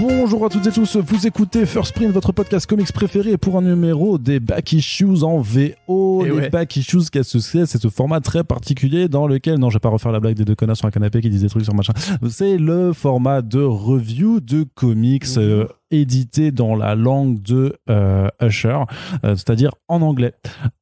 Bonjour à toutes et tous, vous écoutez First Print, votre podcast comics préféré pour un numéro des Back Issues en VO. Et les Back Issues, qu'est-ce que c'est ce format très particulier dans lequel, non, je vais pas refaire la blague des deux connards sur un canapé qui disent des trucs sur machin. C'est le format de review de comics édité dans la langue de Usher, c'est-à-dire en anglais.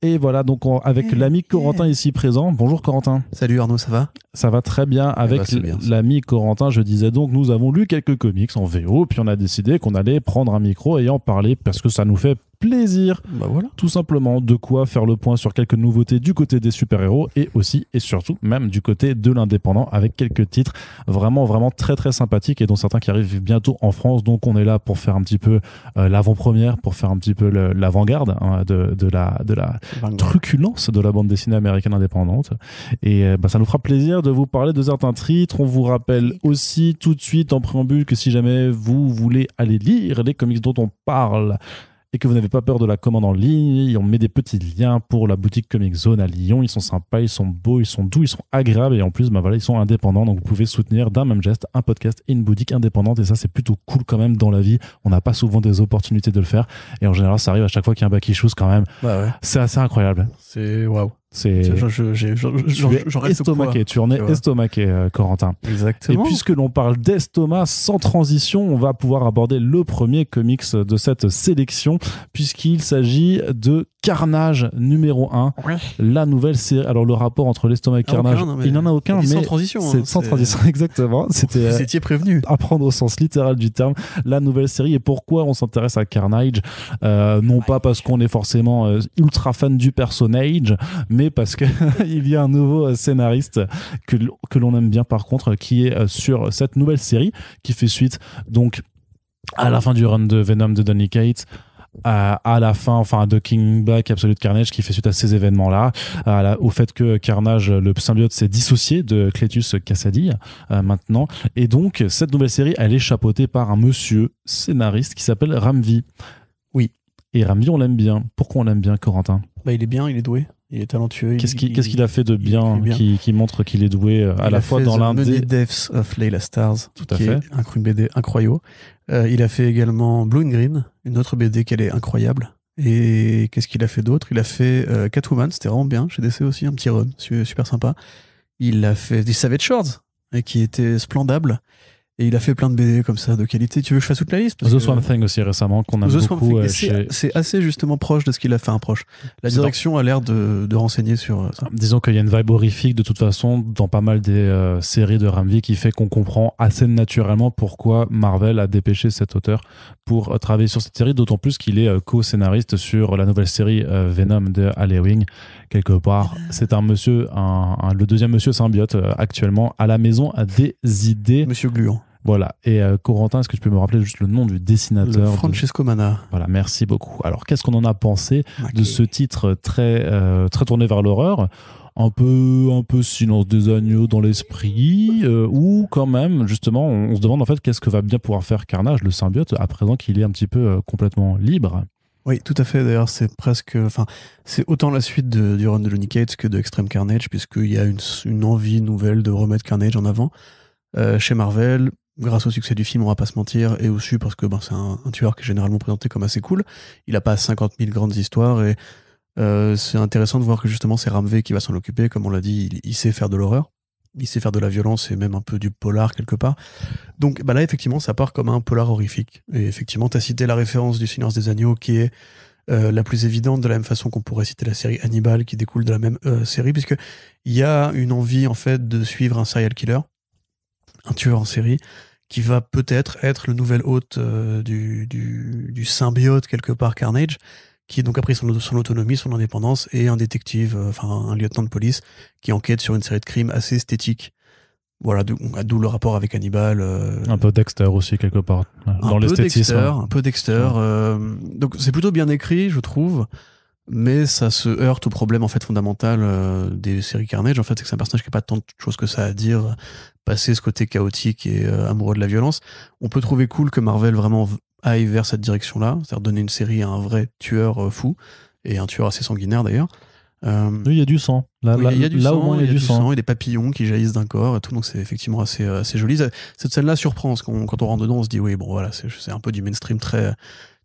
Et voilà, donc avec l'ami Corentin ici présent. Bonjour Corentin. Salut Arnaud, ça va ? Ça va très bien. Avec l'ami Corentin, je disais donc, nous avons lu quelques comics en VO, puis on a décidé qu'on allait prendre un micro et en parler parce que ça nous fait plaisir. Bah voilà. Tout simplement, de quoi faire le point sur quelques nouveautés du côté des super-héros et aussi et surtout même du côté de l'indépendant avec quelques titres vraiment très très sympathiques et dont certains qui arrivent bientôt en France. Donc on est là pour faire un petit peu l'avant-première, pour faire un petit peu l'avant-garde de la truculence de la bande dessinée américaine indépendante. Et ça nous fera plaisir de vous parler de certains titres. On vous rappelle aussi tout de suite en préambule que si jamais vous voulez aller lire les comics dont on parle et que vous n'avez pas peur de la commande en ligne, on met des petits liens pour la boutique Comic Zone à Lyon. Ils sont sympas, ils sont beaux, ils sont doux, ils sont agréables et en plus, ils sont indépendants. Donc vous pouvez soutenir d'un même geste un podcast et une boutique indépendante et ça, c'est plutôt cool quand même dans la vie. On n'a pas souvent des opportunités de le faire et en général, ça arrive à chaque fois qu'il y a un back issues quand même. Bah ouais. C'est assez incroyable. C'est waouh. Tu es estomaqué, tu en es estomaqué, Corentin. Exactement. Et puisque l'on parle d'estomac, sans transition, on va pouvoir aborder le premier comics de cette sélection, puisqu'il s'agit de Carnage numéro 1, la nouvelle série. Alors le rapport entre l'estomac et Carnage, il n'en a aucun, mais sans transition. C'est sans transition, exactement. C'était vous étiez prévenu. À prendre au sens littéral du terme, la nouvelle série. Et pourquoi on s'intéresse à Carnage, non pas parce qu'on est forcément ultra fan du personnage, mais parce qu'il y a un nouveau scénariste que l'on aime bien par contre, qui est sur cette nouvelle série, qui fait suite donc à la fin du run de Venom de Donny Cates, à la fin de King Black Absolute Carnage, qui fait suite à ces événements-là, au fait que Carnage, le symbiote, s'est dissocié de Cletus Kasady maintenant. Et donc, cette nouvelle série, elle est chapeautée par un monsieur scénariste qui s'appelle Ram V. Oui. Et Ram V, on l'aime bien. Pourquoi on l'aime bien, Corentin ? Il est bien, il est doué. Il est talentueux. Qu'est-ce qu'il a fait de bien, qui montre qu'il est doué à la fois dans l'un des Deaths of Layla Stars, tout à fait, une BD incroyable. Il a fait également Blue and Green, une autre BD qui est incroyable. Et qu'est-ce qu'il a fait d'autre ? Il a fait Catwoman, c'était vraiment bien. Chez DC aussi, un petit run, super sympa. Il a fait des Savage Swords, qui était splendable. Et il a fait plein de BD comme ça, de qualité. Tu veux que je fasse toute la liste ? The Swamp Thing aussi récemment, qu'on aime beaucoup. C'est assez justement proche de ce qu'il a fait, proche. La direction a l'air de renseigner sur ça. Disons qu'il y a une vibe horrifique de toute façon dans pas mal des séries de Ram V qui fait qu'on comprend assez naturellement pourquoi Marvel a dépêché cet auteur pour travailler sur cette série, d'autant plus qu'il est co-scénariste sur la nouvelle série Venom de Al Ewing. Quelque part, c'est un monsieur, le deuxième monsieur symbiote actuellement à la maison des idées. Monsieur Gluant. Voilà. Et Corentin, est-ce que tu peux me rappeler juste le nom du dessinateur ? Francesco Manna. Voilà, merci beaucoup. Alors, qu'est-ce qu'on en a pensé de ce titre très tourné vers l'horreur ? Un peu Silence des agneaux dans l'esprit, ou quand même, justement, on se demande en fait qu'est-ce que va bien pouvoir faire Carnage, le symbiote, à présent qu'il est un petit peu complètement libre. Oui, tout à fait. D'ailleurs, c'est autant la suite du run de Donny Cates que de Extreme Carnage, puisqu'il y a une envie nouvelle de remettre Carnage en avant chez Marvel, grâce au succès du film, on va pas se mentir, et aussi parce que c'est un tueur qui est généralement présenté comme assez cool. Il a pas 50 000 grandes histoires, et c'est intéressant de voir que justement c'est Ram V qui va s'en occuper. Comme on l'a dit, il sait faire de l'horreur, il sait faire de la violence et même un peu du polar quelque part. Donc là, effectivement, ça part comme un polar horrifique. Et effectivement, tu as cité la référence du Silence des agneaux qui est la plus évidente, de la même façon qu'on pourrait citer la série Hannibal qui découle de la même série, puisque il y a une envie en fait de suivre un serial killer, un tueur en série, qui va peut-être être le nouvel hôte du symbiote quelque part Carnage, qui donc a pris son autonomie, son indépendance, et un détective, un lieutenant de police, qui enquête sur une série de crimes assez esthétiques. Voilà, d'où le rapport avec Hannibal. Un peu Dexter aussi, quelque part, dans l'esthétisme. Un peu Dexter. Donc c'est plutôt bien écrit, je trouve, mais ça se heurte au problème en fait fondamental des séries Carnage. En fait, c'est que c'est un personnage qui n'a pas tant de choses que ça à dire, passer ce côté chaotique et amoureux de la violence. On peut trouver cool que Marvel vraiment aille vers cette direction-là, c'est-à-dire donner une série à un vrai tueur fou, et un tueur assez sanguinaire d'ailleurs. Oui, il y a du sang. Là, il y a du sang, au moins, il y a du sang. et des papillons qui jaillissent d'un corps et tout, donc c'est effectivement assez joli. Cette scène-là surprend, parce quand on rentre dedans, on se dit oui, bon voilà, c'est un peu du mainstream très,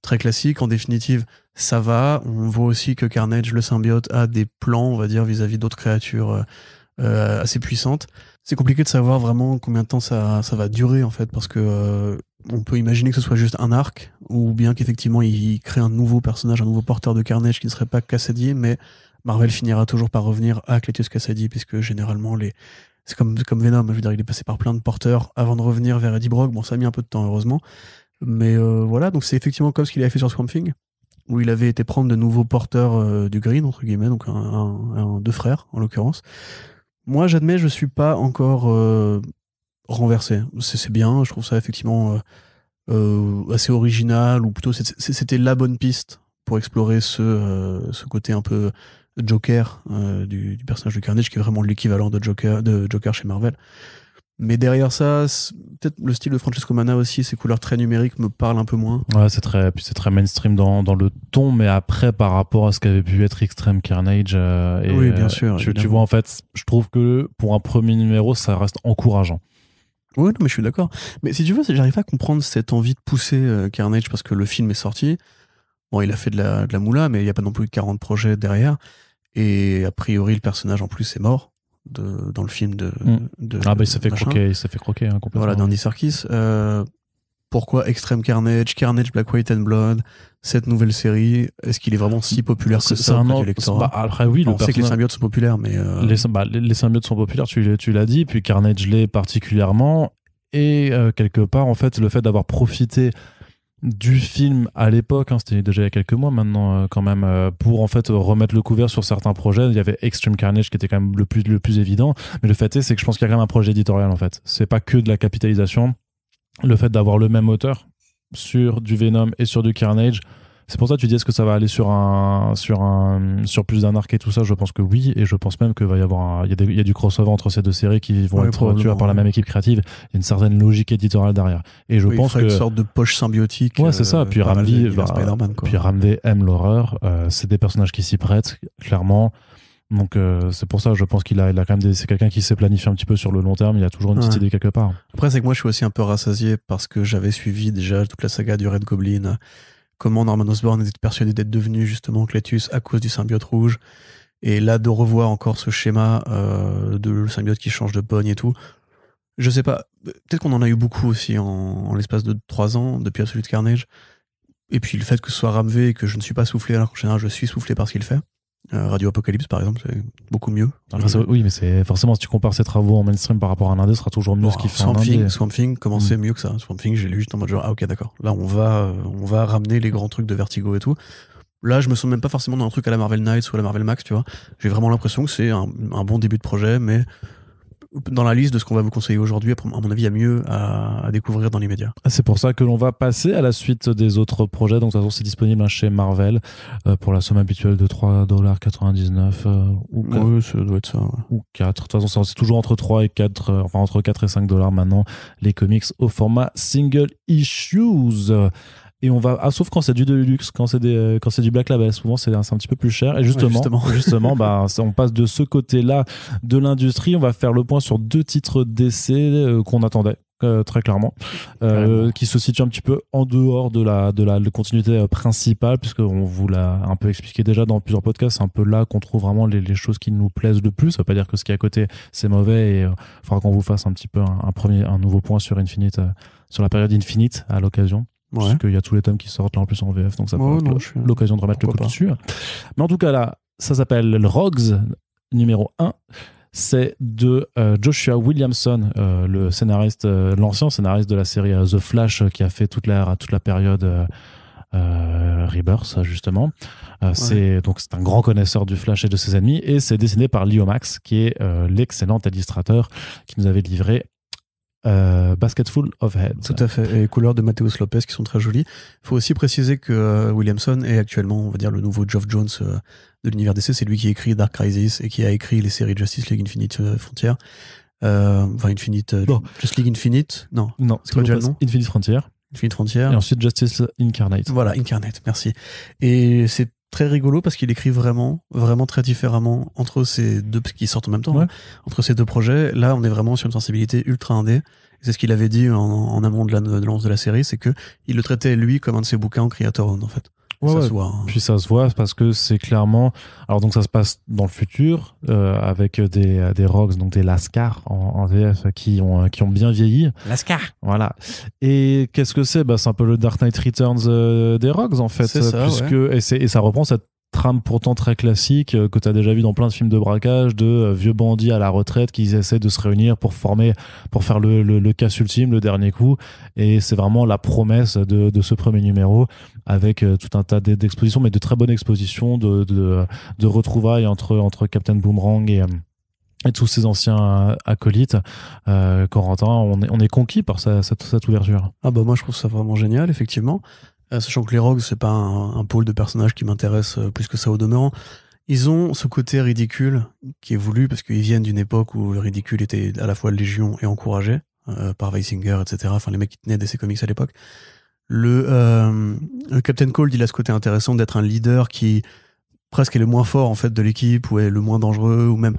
très classique. En définitive, ça va. On voit aussi que Carnage, le symbiote, a des plans, on va dire, vis-à-vis d'autres créatures assez puissantes. C'est compliqué de savoir vraiment combien de temps ça va durer, en fait, parce que on peut imaginer que ce soit juste un arc, ou bien qu'effectivement, il crée un nouveau personnage, un nouveau porteur de Carnage qui ne serait pas Cassidy, mais Marvel finira toujours par revenir à Cletus Cassidy, puisque généralement, c'est comme Venom, je veux dire, il est passé par plein de porteurs avant de revenir vers Eddie Brock. Bon, ça a mis un peu de temps, heureusement. Mais voilà, donc c'est effectivement comme ce qu'il avait fait sur Swamp Thing, où il avait été prendre de nouveaux porteurs du Green, entre guillemets, donc deux frères, en l'occurrence. Moi, j'admets, je suis pas encore renversé. C'est bien, je trouve ça effectivement assez original, ou plutôt c'était la bonne piste pour explorer ce côté un peu Joker du personnage de Carnage, qui est vraiment l'équivalent de Joker chez Marvel. Mais derrière ça, peut-être le style de Francesco Manna aussi, ses couleurs très numériques me parlent un peu moins. Ouais, c'est très mainstream dans le ton, mais après, par rapport à ce qu'avait pu être Extreme Carnage, oui, bien sûr. Tu vois, en fait, je trouve que pour un premier numéro, ça reste encourageant. Oui, non, mais je suis d'accord. Mais si tu veux, j'arrive pas à comprendre cette envie de pousser Carnage, parce que le film est sorti. Bon, il a fait de la moula, mais il n'y a pas non plus 40 projets derrière. Et a priori, le personnage en plus est mort dans le film de il s'est fait croquer hein, complètement. Voilà, d'Andy Serkis. Pourquoi Extreme Carnage, Carnage Black, White and Blood, cette nouvelle série, est-ce qu'il est vraiment si populaire que ça auprès du lectorat? Après, oui, on sait que les symbiotes sont populaires, mais... Les symbiotes sont populaires, tu l'as dit, puis Carnage l'est particulièrement, et quelque part, en fait, le fait d'avoir profité du film à l'époque, hein, c'était déjà il y a quelques mois maintenant quand même, pour en fait remettre le couvert sur certains projets. Il y avait Extreme Carnage qui était quand même le plus évident, mais le fait c'est que je pense qu'il y a quand même un projet éditorial en fait. C'est pas que de la capitalisation. Le fait d'avoir le même auteur sur du Venom et sur du Carnage, c'est pour ça que tu dis est-ce que ça va aller sur plus d'un arc et tout ça. Je pense que oui, et je pense même qu'il va y avoir il y a du crossover entre ces deux séries qui vont être tuées par la même équipe créative. Il y a une certaine logique éditoriale derrière, et je pense que une sorte de poche symbiotique. Ouais, c'est ça. Puis Ramvi aime l'horreur. C'est des personnages qui s'y prêtent clairement. Donc c'est pour ça, je pense qu'il a quand même c'est quelqu'un qui s'est planifié un petit peu sur le long terme. Il y a toujours une petite idée quelque part. Après, c'est que moi je suis aussi un peu rassasié parce que j'avais suivi déjà toute la saga du Red Goblin, comment Norman Osborn était persuadé d'être devenu justement Cletus à cause du symbiote rouge, et là de revoir encore ce schéma de le symbiote qui change de pogne et tout. Je sais pas, peut-être qu'on en a eu beaucoup aussi en l'espace de 3 ans depuis Absolute Carnage, et puis le fait que ce soit Ramvé et que je ne suis pas soufflé, alors qu'en général je suis soufflé par ce qu'il fait. Radio Apocalypse par exemple, c'est beaucoup mieux. Oui, mais c'est forcément, si tu compares ses travaux en mainstream par rapport à un indé, ce sera toujours mieux ce qu'il fait en indé. Swamp Thing commençait mieux que ça. Swamp Thing, j'ai lu juste en mode genre, ah ok, d'accord, là on va ramener les grands trucs de Vertigo et tout. Là je me sens même pas forcément dans un truc à la Marvel Knights ou à la Marvel Max, tu vois. J'ai vraiment l'impression que c'est un bon début de projet, mais dans la liste de ce qu'on va vous conseiller aujourd'hui, à mon avis, il y a mieux à découvrir dans les médias. C'est pour ça que l'on va passer à la suite des autres projets. Donc, de toute façon, c'est disponible chez Marvel pour la somme habituelle de $3,99 oui, ça doit être ça. Ouais. Ou 4. De toute façon, c'est toujours entre 3 et 4, enfin entre 4 et $5 maintenant, les comics au format single issues. Et on va, sauf quand c'est du deluxe, quand c'est du Black Label, souvent c'est un petit peu plus cher. Et justement, on passe de ce côté-là de l'industrie. On va faire le point sur 2 titres d'essai qu'on attendait très clairement, qui se situent un petit peu en dehors de la continuité principale, puisqu'on vous l'a un peu expliqué déjà dans plusieurs podcasts. C'est un peu là qu'on trouve vraiment les choses qui nous plaisent le plus. Ça veut pas dire que ce qui est à côté c'est mauvais, et il faudra qu'on vous fasse un petit peu un nouveau point sur Infinite, sur la période Infinite à l'occasion. Ouais. Parce qu'il y a tous les tomes qui sortent là en plus en VF, donc ça peut être l'occasion de remettre le coup dessus. Mais en tout cas là, ça s'appelle Rogues numéro 1. C'est de Joshua Williamson, le scénariste, l'ancien scénariste de la série The Flash, qui a fait toute la période Rebirth justement. C'est un grand connaisseur du Flash et de ses ennemis, et c'est dessiné par Leo Max, qui est l'excellent illustrateur qui nous avait livré Basketful of Heads. Tout à fait, et couleurs de Mateus Lopez qui sont très jolies. Il faut aussi préciser que Williamson est actuellement, on va dire, le nouveau Geoff Jones de l'univers DC. C'est lui qui a écrit Dark Crisis et qui a écrit les séries Justice League Infinite Frontier. Justice League Infinite, non, c'est quoi déjà le nom? Infinite Frontier. Et ensuite Justice Incarnate. Voilà, Incarnate, merci. Et c'est très rigolo parce qu'il écrit vraiment très différemment entre ces deux, parce qu'ils sortent en même temps, Ouais. hein, entre ces deux projets. Là, on est vraiment sur une sensibilité ultra indé. Et c'est ce qu'il avait dit en amont de l'annonce de la série, c'est que il le traitait lui comme un de ses bouquins en creator own en fait. Ouais, Ça ouais. se voit. Hein. Puis ça se voit parce que c'est clairement. Alors donc ça se passe dans le futur avec des Rogues, donc des Lascar en VF qui ont bien vieilli. Lascar. Voilà. Et qu'est-ce que c'est? Bah, c'est un peu le Dark Knight Returns des Rogues en fait, C'est ça, puisque et ça reprend cette trame pourtant très classique que tu as déjà vu dans plein de films de braquage de vieux bandits à la retraite qui essaient de se réunir pour faire le casse ultime, le dernier coup. Et c'est vraiment la promesse de ce premier numéro avec tout un tas d'expositions, mais de très bonnes expositions de retrouvailles entre Captain Boomerang et tous ces anciens acolytes. Corentin, on est conquis par cette ouverture. Ah bah moi je trouve ça vraiment génial, effectivement. Sachant que les Rogues, c'est pas un pôle de personnages qui m'intéresse plus que ça au demeurant. Ils ont ce côté ridicule qui est voulu parce qu'ils viennent d'une époque où le ridicule était à la fois légion et encouragé par Weisinger, etc. Enfin, les mecs qui tenaient DC Comics à l'époque. Le Captain Cold, il a ce côté intéressant d'être un leader qui presque est le moins fort en fait de l'équipe ou est le moins dangereux ou même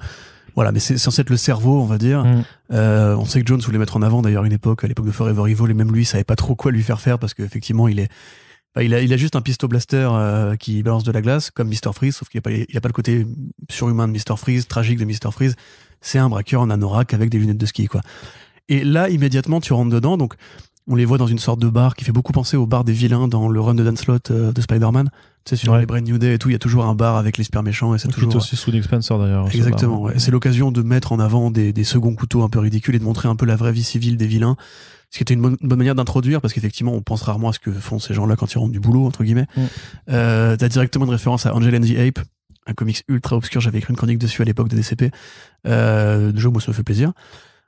voilà, mais c'est censé être le cerveau, on va dire. On sait que Jones voulait mettre en avant d'ailleurs à l'époque de Forever Evil, et même lui savait pas trop quoi lui faire faire parce qu'effectivement il a juste un pisto blaster qui balance de la glace comme Mr. Freeze, sauf qu'il a pas le côté surhumain de Mr. Freeze, tragique de Mr. Freeze. C'est un braqueur en anorak avec des lunettes de ski, quoi. Et là, immédiatement, tu rentres dedans, donc on les voit dans une sorte de bar qui fait beaucoup penser au bar des vilains dans le run de Dan Slott de Spider-Man. Tu sais, sur les Brand New Day et tout, il y a toujours un bar avec les super méchants et c'est toujours. Qui est aussi sous Nick Spencer d'ailleurs. Exactement, ouais. C'est l'occasion de mettre en avant des seconds couteaux un peu ridicules et de montrer un peu la vraie vie civile des vilains. Ce qui était une bonne manière d'introduire, parce qu'effectivement, on pense rarement à ce que font ces gens-là quand ils rentrent du boulot, entre guillemets. T'as directement une référence à Angel and the Ape, un comics ultra obscur, j'avais écrit une chronique dessus à l'époque de DCP. Déjà, moi, ça me fait plaisir.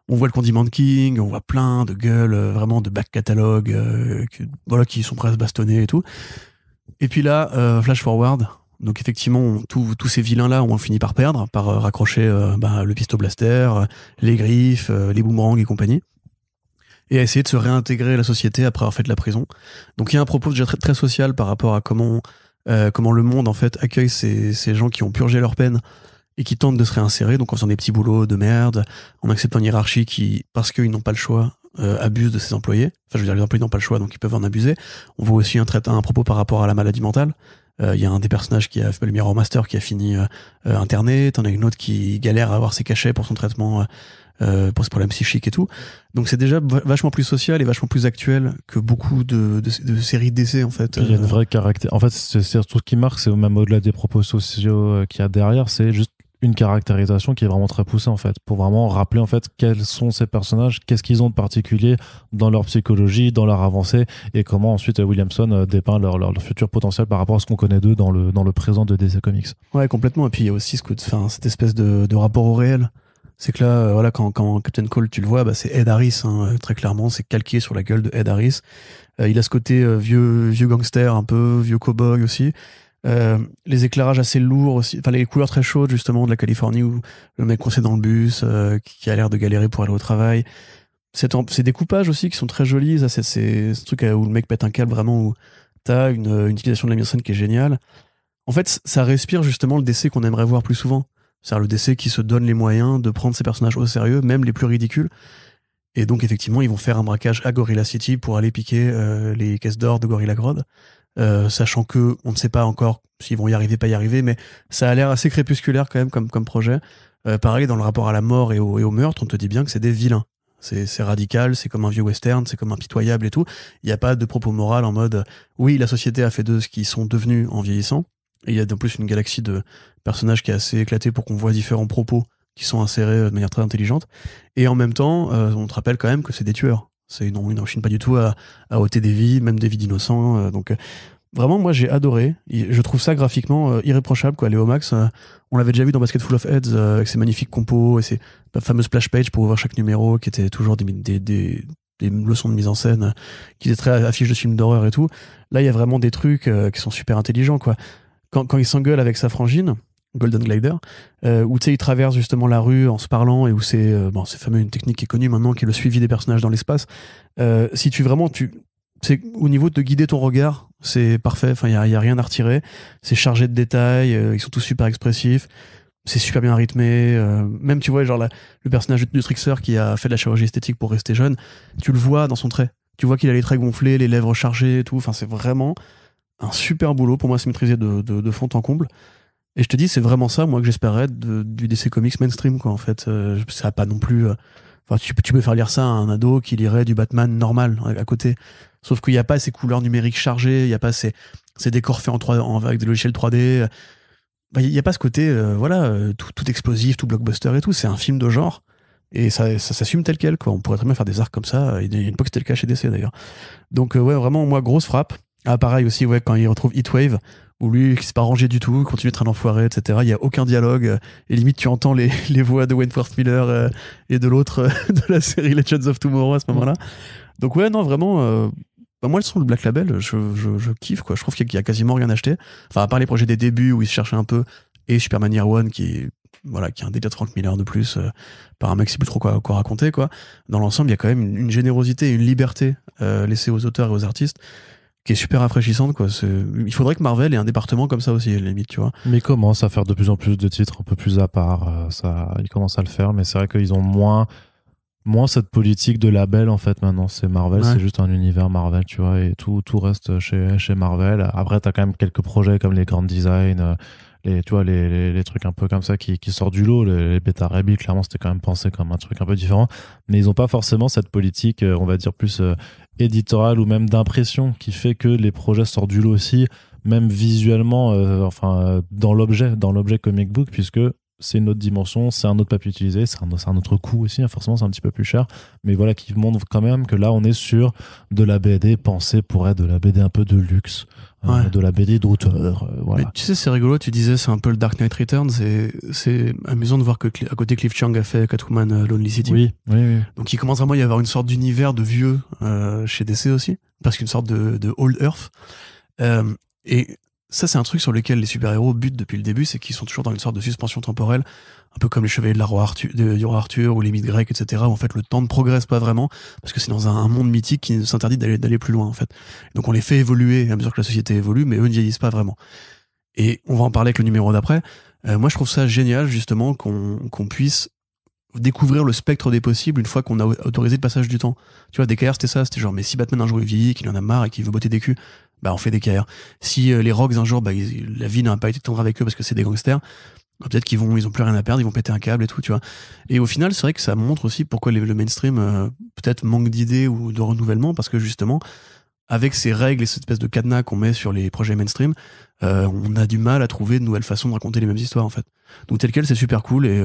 On voit le Condiment King, on voit plein de gueules, vraiment de back catalogue, qui sont prêts à se bastonner et tout. Et puis là, flash forward. Donc effectivement, tous ces vilains-là ont fini par perdre, par raccrocher le pisto blaster, les griffes, les boomerangs et compagnie, et à essayer de se réintégrer à la société après avoir fait de la prison. Donc il y a un propos déjà très, très social par rapport à comment le monde en fait accueille ces gens qui ont purgé leur peine et qui tentent de se réinsérer, donc en faisant des petits boulots de merde, en acceptant une hiérarchie qui, parce qu'ils n'ont pas le choix, abuse de ses employés. Enfin, je veux dire, les employés n'ont pas le choix, donc ils peuvent en abuser. On voit aussi un propos par rapport à la maladie mentale. Il y a un des personnages qui a fait le Mirror Master qui a fini interné. T'en as une autre qui galère à avoir ses cachets pour son traitement pour ses problèmes psychiques et tout. Donc c'est déjà vachement plus social et vachement plus actuel que beaucoup de séries DC en fait. Il y a une vraie caractère. En fait, c'est tout ce qui marque, c'est même au-delà des propos sociaux qu'il y a derrière, c'est juste une caractérisation qui est vraiment très poussée en fait, pour vraiment rappeler en fait quels sont ces personnages, qu'est-ce qu'ils ont de particulier dans leur psychologie, dans leur avancée, et comment ensuite Williamson dépeint leur futur potentiel par rapport à ce qu'on connaît d'eux dans le présent de DC Comics. Ouais, complètement. Et puis il y a aussi cette espèce de rapport au réel. C'est que là, voilà, quand Captain Cold, tu le vois, c'est Ed Harris, hein, très clairement, c'est calqué sur la gueule de Ed Harris. Il a ce côté vieux gangster, un peu vieux cowboy aussi. Les éclairages assez lourds aussi, enfin les couleurs très chaudes justement de la Californie où le mec coincé dans le bus, qui a l'air de galérer pour aller au travail. Ces découpages aussi qui sont très jolis, ça, c'est ce truc où le mec pète un câble vraiment, où t'as une utilisation de la mise en scène qui est géniale. En fait, ça respire justement le DC qu'on aimerait voir plus souvent. C'est-à-dire le DC qui se donne les moyens de prendre ses personnages au sérieux, même les plus ridicules. Et donc effectivement, ils vont faire un braquage à Gorilla City pour aller piquer les caisses d'or de Gorilla Grodd. Sachant que on ne sait pas encore s'ils vont y arriver, pas y arriver, mais ça a l'air assez crépusculaire quand même comme projet. Pareil, dans le rapport à la mort et au meurtre, on te dit bien que c'est des vilains. C'est radical, c'est comme un vieux western, c'est comme impitoyable et tout. Il n'y a pas de propos moral en mode oui, la société a fait d'eux ce qu'ils sont devenus en vieillissant. Et il y a en plus une galaxie de personnages qui est assez éclatée pour qu'on voit différents propos qui sont insérés de manière très intelligente. Et en même temps, on te rappelle quand même que c'est des tueurs. Ils n'en chignent pas du tout à ôter des vies, même des vies d'innocents. Donc vraiment, moi j'ai adoré. Je trouve ça graphiquement irréprochable, quoi. Léo Max, on l'avait déjà vu dans Basket Full of Heads avec ses magnifiques compos et ses fameuses splash pages pour ouvrir chaque numéro, qui étaient toujours des leçons de mise en scène, qui étaient très affiches de films d'horreur et tout. Là, il y a vraiment des trucs qui sont super intelligents, quoi. Quand il s'engueule avec sa frangine, Golden Glider, où tu sais, il traverse justement la rue en se parlant et où c'est fameux, une technique qui est connue maintenant, qui est le suivi des personnages dans l'espace. Si c'est au niveau de guider ton regard C'est parfait. Enfin, il y a rien à retirer. C'est chargé de détails. Ils sont tous super expressifs. C'est super bien rythmé. Même, tu vois, genre le personnage du Trickster qui a fait de la chirurgie esthétique pour rester jeune, tu le vois dans son trait. Tu vois qu'il a les traits gonflés, les lèvres chargées et tout. Enfin, c'est vraiment un super boulot. Pour moi, c'est maîtrisé de fond en comble. Et je te dis, c'est vraiment ça, moi, que j'espérais du DC Comics mainstream, quoi, en fait. Ça a pas non plus... Enfin, tu peux faire lire ça à un ado qui lirait du Batman normal à côté. Sauf qu'il n'y a pas ces couleurs numériques chargées, il n'y a pas ces décors faits avec des logiciels 3D. Il n'y a pas ce côté, tout explosif, tout blockbuster et tout. C'est un film de genre. Et ça s'assume tel quel, quoi. On pourrait très bien faire des arcs comme ça. Il y a une époque, c'était le cas chez DC, d'ailleurs. Donc, vraiment, moi, grosse frappe. Ah, pareil aussi, quand il retrouve Heatwave, où lui, qui s'est pas rangé du tout, continue d'être un enfoiré, etc. Il n'y a aucun dialogue. Et limite, tu entends les voix de Wentworth Miller et de l'autre de la série Legends of Tomorrow à ce moment-là. Donc, ouais, non, vraiment... moi, le son de Black Label, je kiffe, quoi. Je trouve qu'il y a quasiment rien acheté. Enfin, à part les projets des débuts où ils se cherchaient un peu, et Superman Year One qui est un délire de Frank Miller de plus, par un mec qui sait plus trop quoi raconter, quoi. Dans l'ensemble, il y a quand même une générosité et une liberté laissée aux auteurs et aux artistes qui est super rafraîchissante, quoi. Il faudrait que Marvel ait un département comme ça aussi, à la limite, tu vois. Mais ils commencent à faire de plus en plus de titres un peu plus à part. Ils commencent à le faire, mais c'est vrai qu'ils ont moins cette politique de label, en fait. Maintenant, c'est Marvel, c'est juste un univers Marvel, tu vois, et tout reste chez Marvel. Après, t'as quand même quelques projets comme les Grand Design, tu vois, les trucs un peu comme ça qui sortent du lot. Les Beta Ray Bill, clairement, c'était quand même pensé comme un truc un peu différent, mais ils ont pas forcément cette politique, on va dire, plus éditoriale ou même d'impression, qui fait que les projets sortent du lot aussi, même visuellement, dans l'objet comic book, puisque c'est une autre dimension, c'est un autre papier utilisé, c'est un autre coût aussi, hein, forcément c'est un petit peu plus cher, mais voilà, qui montre quand même que là on est sur de la BD pensée pour être de la BD un peu de luxe, de la BD d'auteur, voilà. Mais tu sais, c'est rigolo, tu disais c'est un peu le Dark Knight Returns, c'est amusant de voir que à côté Cliff Chiang a fait Catwoman Lonely City. Oui. Donc il commence vraiment à y avoir une sorte d'univers de vieux chez DC aussi, parce qu'une sorte de Old Earth. Et ça, c'est un truc sur lequel les super-héros butent depuis le début, c'est qu'ils sont toujours dans une sorte de suspension temporelle, un peu comme les chevaliers du roi Arthur ou les mythes grecs, etc., où en fait le temps ne progresse pas vraiment, parce que c'est dans un monde mythique qui nous interdit d'aller plus loin, en fait. Donc on les fait évoluer à mesure que la société évolue, mais eux ne vieillissent pas vraiment. Et on va en parler avec le numéro d'après. Moi, je trouve ça génial, justement, qu'on puisse découvrir le spectre des possibles une fois qu'on a autorisé le passage du temps. Tu vois, DKR, c'était ça, c'était genre, mais si Batman un jour il vieillit, qu'il en a marre et qu'il veut botter des culs, bah on fait DKR. Si les Rogues un jour, la vie n'a pas été tendre avec eux parce que c'est des gangsters, peut-être qu'ils ont plus rien à perdre, ils vont péter un câble et tout, tu vois. Et au final, c'est vrai que ça montre aussi pourquoi le mainstream peut-être manque d'idées ou de renouvellement, parce que justement, avec ces règles et cette espèce de cadenas qu'on met sur les projets mainstream, on a du mal à trouver de nouvelles façons de raconter les mêmes histoires, en fait. Donc tel quel, c'est super cool, et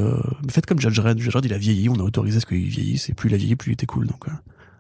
faites comme Judge Dredd. Judge Dredd, il a vieilli, on a autorisé ce qu'il vieillisse, et plus il a vieilli, plus il était cool, donc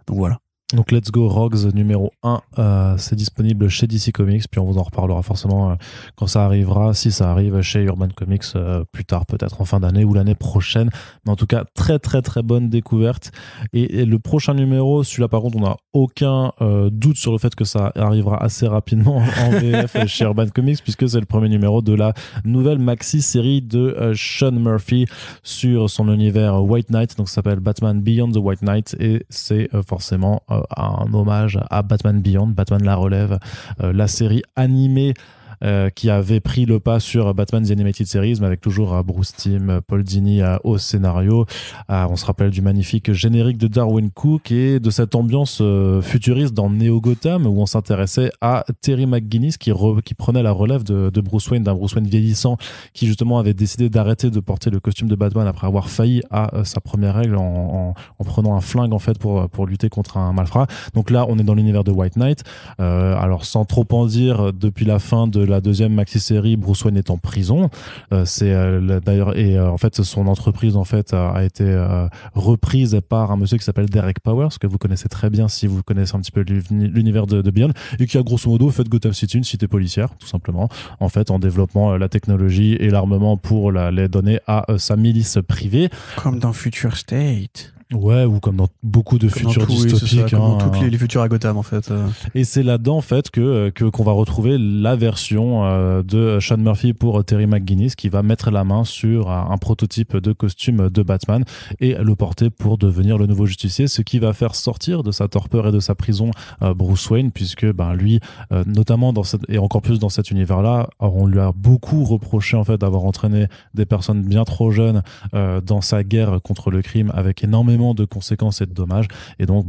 voilà. Donc Let's Go Rogues numéro 1, c'est disponible chez DC Comics, puis on vous en reparlera forcément quand ça arrivera, si ça arrive chez Urban Comics plus tard, peut-être en fin d'année ou l'année prochaine. Mais en tout cas, très très très bonne découverte. Et le prochain numéro, celui-là par contre, on n'a aucun doute sur le fait que ça arrivera assez rapidement en VF chez Urban Comics, puisque c'est le premier numéro de la nouvelle maxi-série de Sean Murphy sur son univers White Knight, donc ça s'appelle Batman Beyond the White Knight, et c'est forcément un hommage à Batman Beyond, Batman la relève, la série animée qui avait pris le pas sur Batman The Animated Series, mais avec toujours Bruce Timm, Paul Dini au scénario. On se rappelle du magnifique générique de Darwyn Cooke et de cette ambiance futuriste dans Neo Gotham, où on s'intéressait à Terry McGinnis qui prenait la relève de Bruce Wayne, d'un Bruce Wayne vieillissant qui justement avait décidé d'arrêter de porter le costume de Batman après avoir failli à sa première règle en prenant un flingue en fait pour lutter contre un malfrat. Donc là on est dans l'univers de White Knight, alors sans trop en dire, depuis la fin de la deuxième maxi-série, Bruce Wayne est en prison. C'est d'ailleurs, et en fait son entreprise en fait a été reprise par un monsieur qui s'appelle Derek Powers, que vous connaissez très bien si vous connaissez un petit peu l'univers de Beyond, et qui a grosso modo fait de Gotham City une cité policière, tout simplement, en fait en développant la technologie et l'armement pour les donner à sa milice privée. Comme dans Future State. Ouais, ou comme dans beaucoup de Comme dans futurs tout, oui, c'est ça, dystopiques. comme dans hein. toutes les futurs à Gotham en fait. Et c'est là-dedans en fait qu'on va retrouver la version de Sean Murphy pour Terry McGinnis qui va mettre la main sur un prototype de costume de Batman et le porter pour devenir le nouveau justicier, ce qui va faire sortir de sa torpeur et de sa prison Bruce Wayne, puisque ben lui, notamment et encore plus dans cet univers-là, on lui a beaucoup reproché en fait d'avoir entraîné des personnes bien trop jeunes dans sa guerre contre le crime, avec énormément de conséquences et de dommages. Et donc,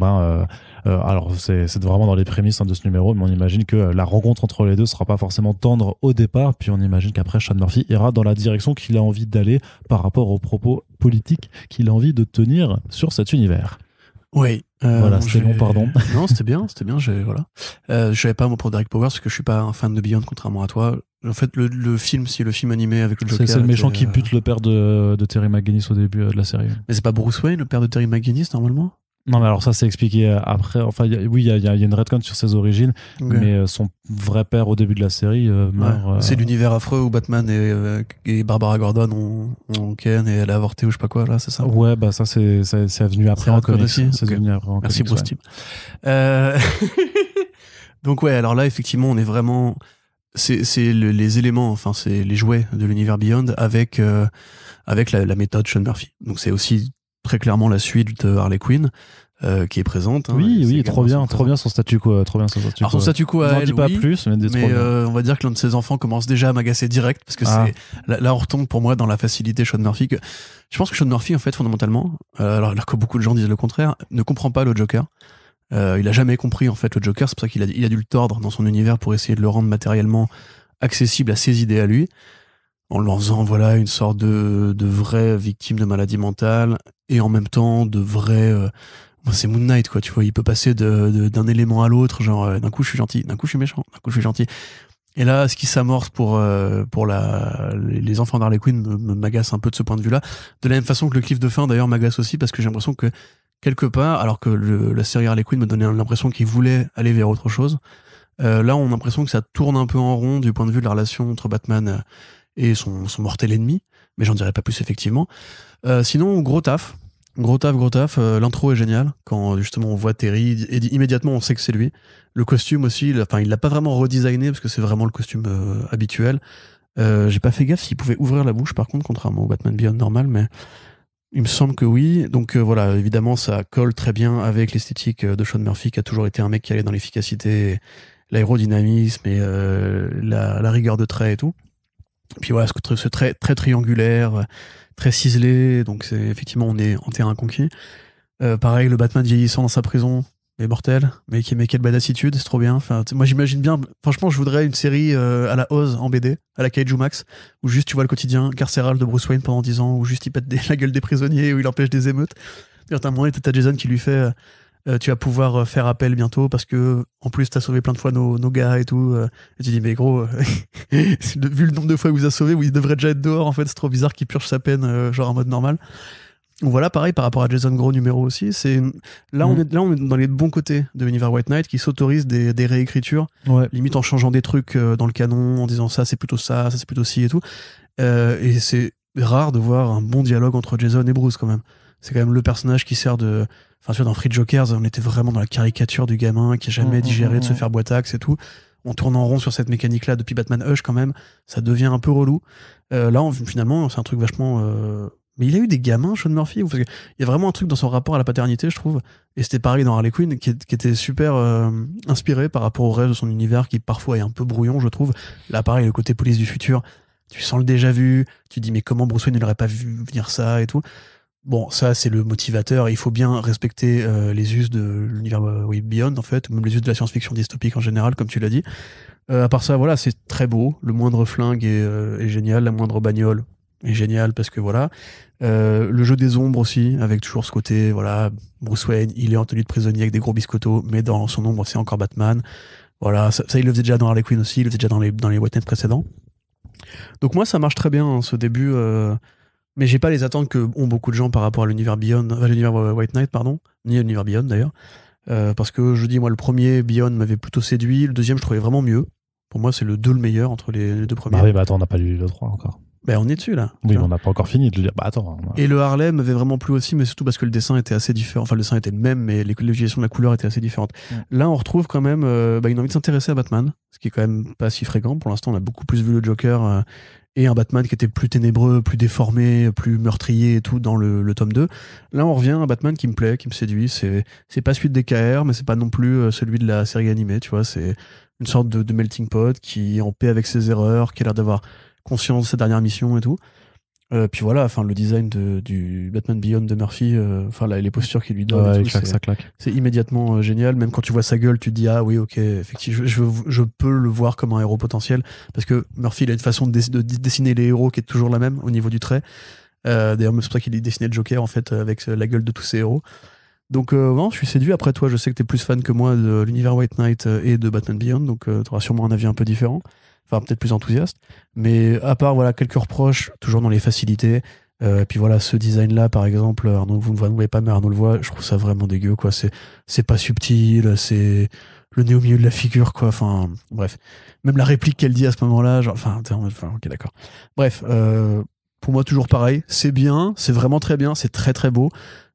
alors c'est vraiment dans les prémices de ce numéro, mais on imagine que la rencontre entre les deux sera pas forcément tendre au départ, puis on imagine qu'après Sean Murphy ira dans la direction qu'il a envie d'aller par rapport aux propos politiques qu'il a envie de tenir sur cet univers. Oui. Voilà, c'était long, pardon. Non, c'était bien. Voilà. Je savais pas moi pour Derek Powers parce que je suis pas un fan de Beyond contrairement à toi. En fait, le film, c'est le film animé avec le Joker. C'est le méchant qui bute le père de Terry McGinnis au début de la série. Mais c'est pas Bruce Wayne, le père de Terry McGinnis normalement? Non, mais alors ça, c'est expliqué après. Enfin, oui, il y a une retcon sur ses origines, Okay. mais son vrai père au début de la série meurt. Ouais. C'est l'univers affreux où Batman et Barbara Gordon ont Ken et elle a avorté ou je sais pas quoi, là, c'est ça? Ouais, bah ça, c'est venu après en comics. Aussi C'est okay. venu après en Merci comics, Bruce Timm. Donc ouais, alors là, effectivement, on est vraiment... C'est les éléments, enfin, c'est les jouets de l'univers Beyond avec la méthode Sean Murphy. Donc c'est aussi très clairement la suite de Harley Quinn qui est présente. Hein, oui, trop bien son statu quo. Alors son statu quo à elle, dis pas oui, plus, mais on va dire que l'un de ses enfants commence déjà à m'agacer direct parce que là on retombe pour moi dans la facilité Sean Murphy. Je pense que Sean Murphy en fait fondamentalement, alors que beaucoup de gens disent le contraire, ne comprend pas le Joker. Il a jamais compris en fait le Joker, c'est pour ça qu'il a dû le tordre dans son univers pour essayer de le rendre matériellement accessible à ses idées à lui, en lui faisant voilà une sorte de vraie victime de maladie mentale et en même temps de vrai c'est Moon Knight quoi, tu vois, il peut passer d'un élément à l'autre, genre d'un coup je suis gentil, d'un coup je suis méchant, d'un coup je suis gentil. Et là, ce qui s'amorce pour les enfants d'Harley Quinn m'agace un peu de ce point de vue-là, de la même façon que le cliff de fin d'ailleurs m'agace aussi parce que j'ai l'impression que quelque part, alors que la série Harley Quinn me donnait l'impression qu'il voulait aller vers autre chose, là on a l'impression que ça tourne un peu en rond du point de vue de la relation entre Batman et son mortel ennemi, mais j'en dirai pas plus effectivement. Sinon, gros taf, l'intro est géniale, quand justement on voit Terry, et immédiatement on sait que c'est lui. Le costume aussi, il l'a pas vraiment redesigné, parce que c'est vraiment le costume habituel. J'ai pas fait gaffe s'il pouvait ouvrir la bouche par contre, contrairement au Batman Beyond normal, mais il me semble que oui. Donc voilà, évidemment ça colle très bien avec l'esthétique de Sean Murphy, qui a toujours été un mec qui allait dans l'efficacité, l'aérodynamisme et la rigueur de trait et tout. Puis voilà, ce trait très triangulaire, très ciselé, donc c'est effectivement on est en terrain conquis. Pareil, le Batman vieillissant dans sa prison, mais mortel, mais quelle badassitude, c'est trop bien. Enfin, moi j'imagine bien, franchement je voudrais une série à la Oz en BD, à la Kaiju Max, où juste tu vois le quotidien carcéral de Bruce Wayne pendant 10 ans, où juste il pète la gueule des prisonniers, où il empêche des émeutes. T'as un moment, t'as Jason qui lui fait tu vas pouvoir faire appel bientôt parce que en plus t'as sauvé plein de fois nos gars et tout, et tu dis mais gros vu le nombre de fois qu'il vous a sauvé, il devrait déjà être dehors en fait, c'est trop bizarre qu'il purge sa peine genre en mode normal. Donc voilà, pareil par rapport à Jason Gros numéro aussi, c'est on est dans les bons côtés de l'univers White Knight qui s'autorise des réécritures, limite en changeant des trucs dans le canon, en disant ça c'est plutôt ça c'est plutôt ci et tout, et c'est rare de voir un bon dialogue entre Jason et Bruce quand même. C'est quand même le personnage qui sert de... Enfin, tu vois, dans Free Jokers, on était vraiment dans la caricature du gamin qui a jamais digéré de se faire boitax et tout. On tourne en rond sur cette mécanique-là depuis Batman Hush quand même. Ça devient un peu relou. Là, finalement, c'est un truc vachement... Mais il a eu des gamins, Sean Murphy, parce qu'il y a vraiment un truc dans son rapport à la paternité, je trouve. Et c'était pareil dans Harley Quinn, qui était super inspiré par rapport au rêve de son univers, qui parfois est un peu brouillon, je trouve. Là, pareil, le côté police du futur, tu sens le déjà vu, tu dis mais comment Bruce Wayne n'aurait pas vu venir ça et tout. Bon, ça, c'est le motivateur. Il faut bien respecter les us de l'univers Beyond, en fait, même les us de la science-fiction dystopique en général, comme tu l'as dit. À part ça, voilà, c'est très beau. Le moindre flingue est génial. La moindre bagnole est géniale parce que voilà. Le jeu des ombres aussi, avec toujours ce côté, voilà, Bruce Wayne, il est en tenue de prisonnier avec des gros biscottos, mais dans son ombre, c'est encore Batman. Voilà, ça il le faisait déjà dans Harley Quinn aussi, il le faisait déjà dans les White Knight précédents. Donc moi, ça marche très bien, hein, ce début... Mais j'ai pas les attentes que ont beaucoup de gens par rapport à l'univers Beyond, l'univers White Knight, pardon, ni à l'univers Beyond d'ailleurs. Parce que je dis, moi, le premier Beyond m'avait plutôt séduit, le deuxième, je trouvais vraiment mieux. Pour moi, c'est le 2 le meilleur entre les deux premiers. Bah oui, bah attends, on n'a pas lu le 3 encore. Ben, on est dessus, là. Oui, mais on n'a pas encore fini de le dire. Bah attends. Et le Harlem m'avait vraiment plu aussi, mais surtout parce que le dessin était assez différent. Enfin, le dessin était le même, mais l'utilisation de la couleur était assez différente. Là, on retrouve quand même une envie de s'intéresser à Batman, ce qui est quand même pas si fréquent. Pour l'instant, on a beaucoup plus vu le Joker et un Batman qui était plus ténébreux, plus déformé, plus meurtrier et tout dans le tome 2. Là, on revient à un Batman qui me plaît, qui me séduit. C'est pas celui de DKR, mais c'est pas non plus celui de la série animée, tu vois. C'est une sorte de melting pot qui est en paix avec ses erreurs, qui a l'air d'avoir conscience de ses dernières missions et tout. Puis voilà, enfin le design du Batman Beyond de Murphy, enfin les postures qu'il lui donne, ouais, et tout, ça claque. c'est immédiatement génial. Même quand tu vois sa gueule, tu te dis ah oui, ok, effectivement, je peux le voir comme un héros potentiel, parce que Murphy il a une façon de dessiner les héros qui est toujours la même au niveau du trait. D'ailleurs, c'est pour ça qu'il a dessiné le Joker en fait avec la gueule de tous ses héros. Donc non, je suis séduit. Après toi, je sais que t'es plus fan que moi de l'univers White Knight et de Batman Beyond, donc t'auras sûrement un avis un peu différent. Enfin, peut-être plus enthousiaste. Mais à part voilà, quelques reproches, toujours dans les facilités. Puis voilà, ce design-là, par exemple, Arnaud, vous ne voyez pas, mais Arnaud le voit, je trouve ça vraiment dégueu, quoi. C'est pas subtil, c'est le nez au milieu de la figure, quoi. Enfin, bref. Même la réplique qu'elle dit à ce moment-là, genre, enfin, ok, d'accord. Bref, pour moi, toujours pareil. C'est bien, c'est vraiment très bien, c'est très très beau.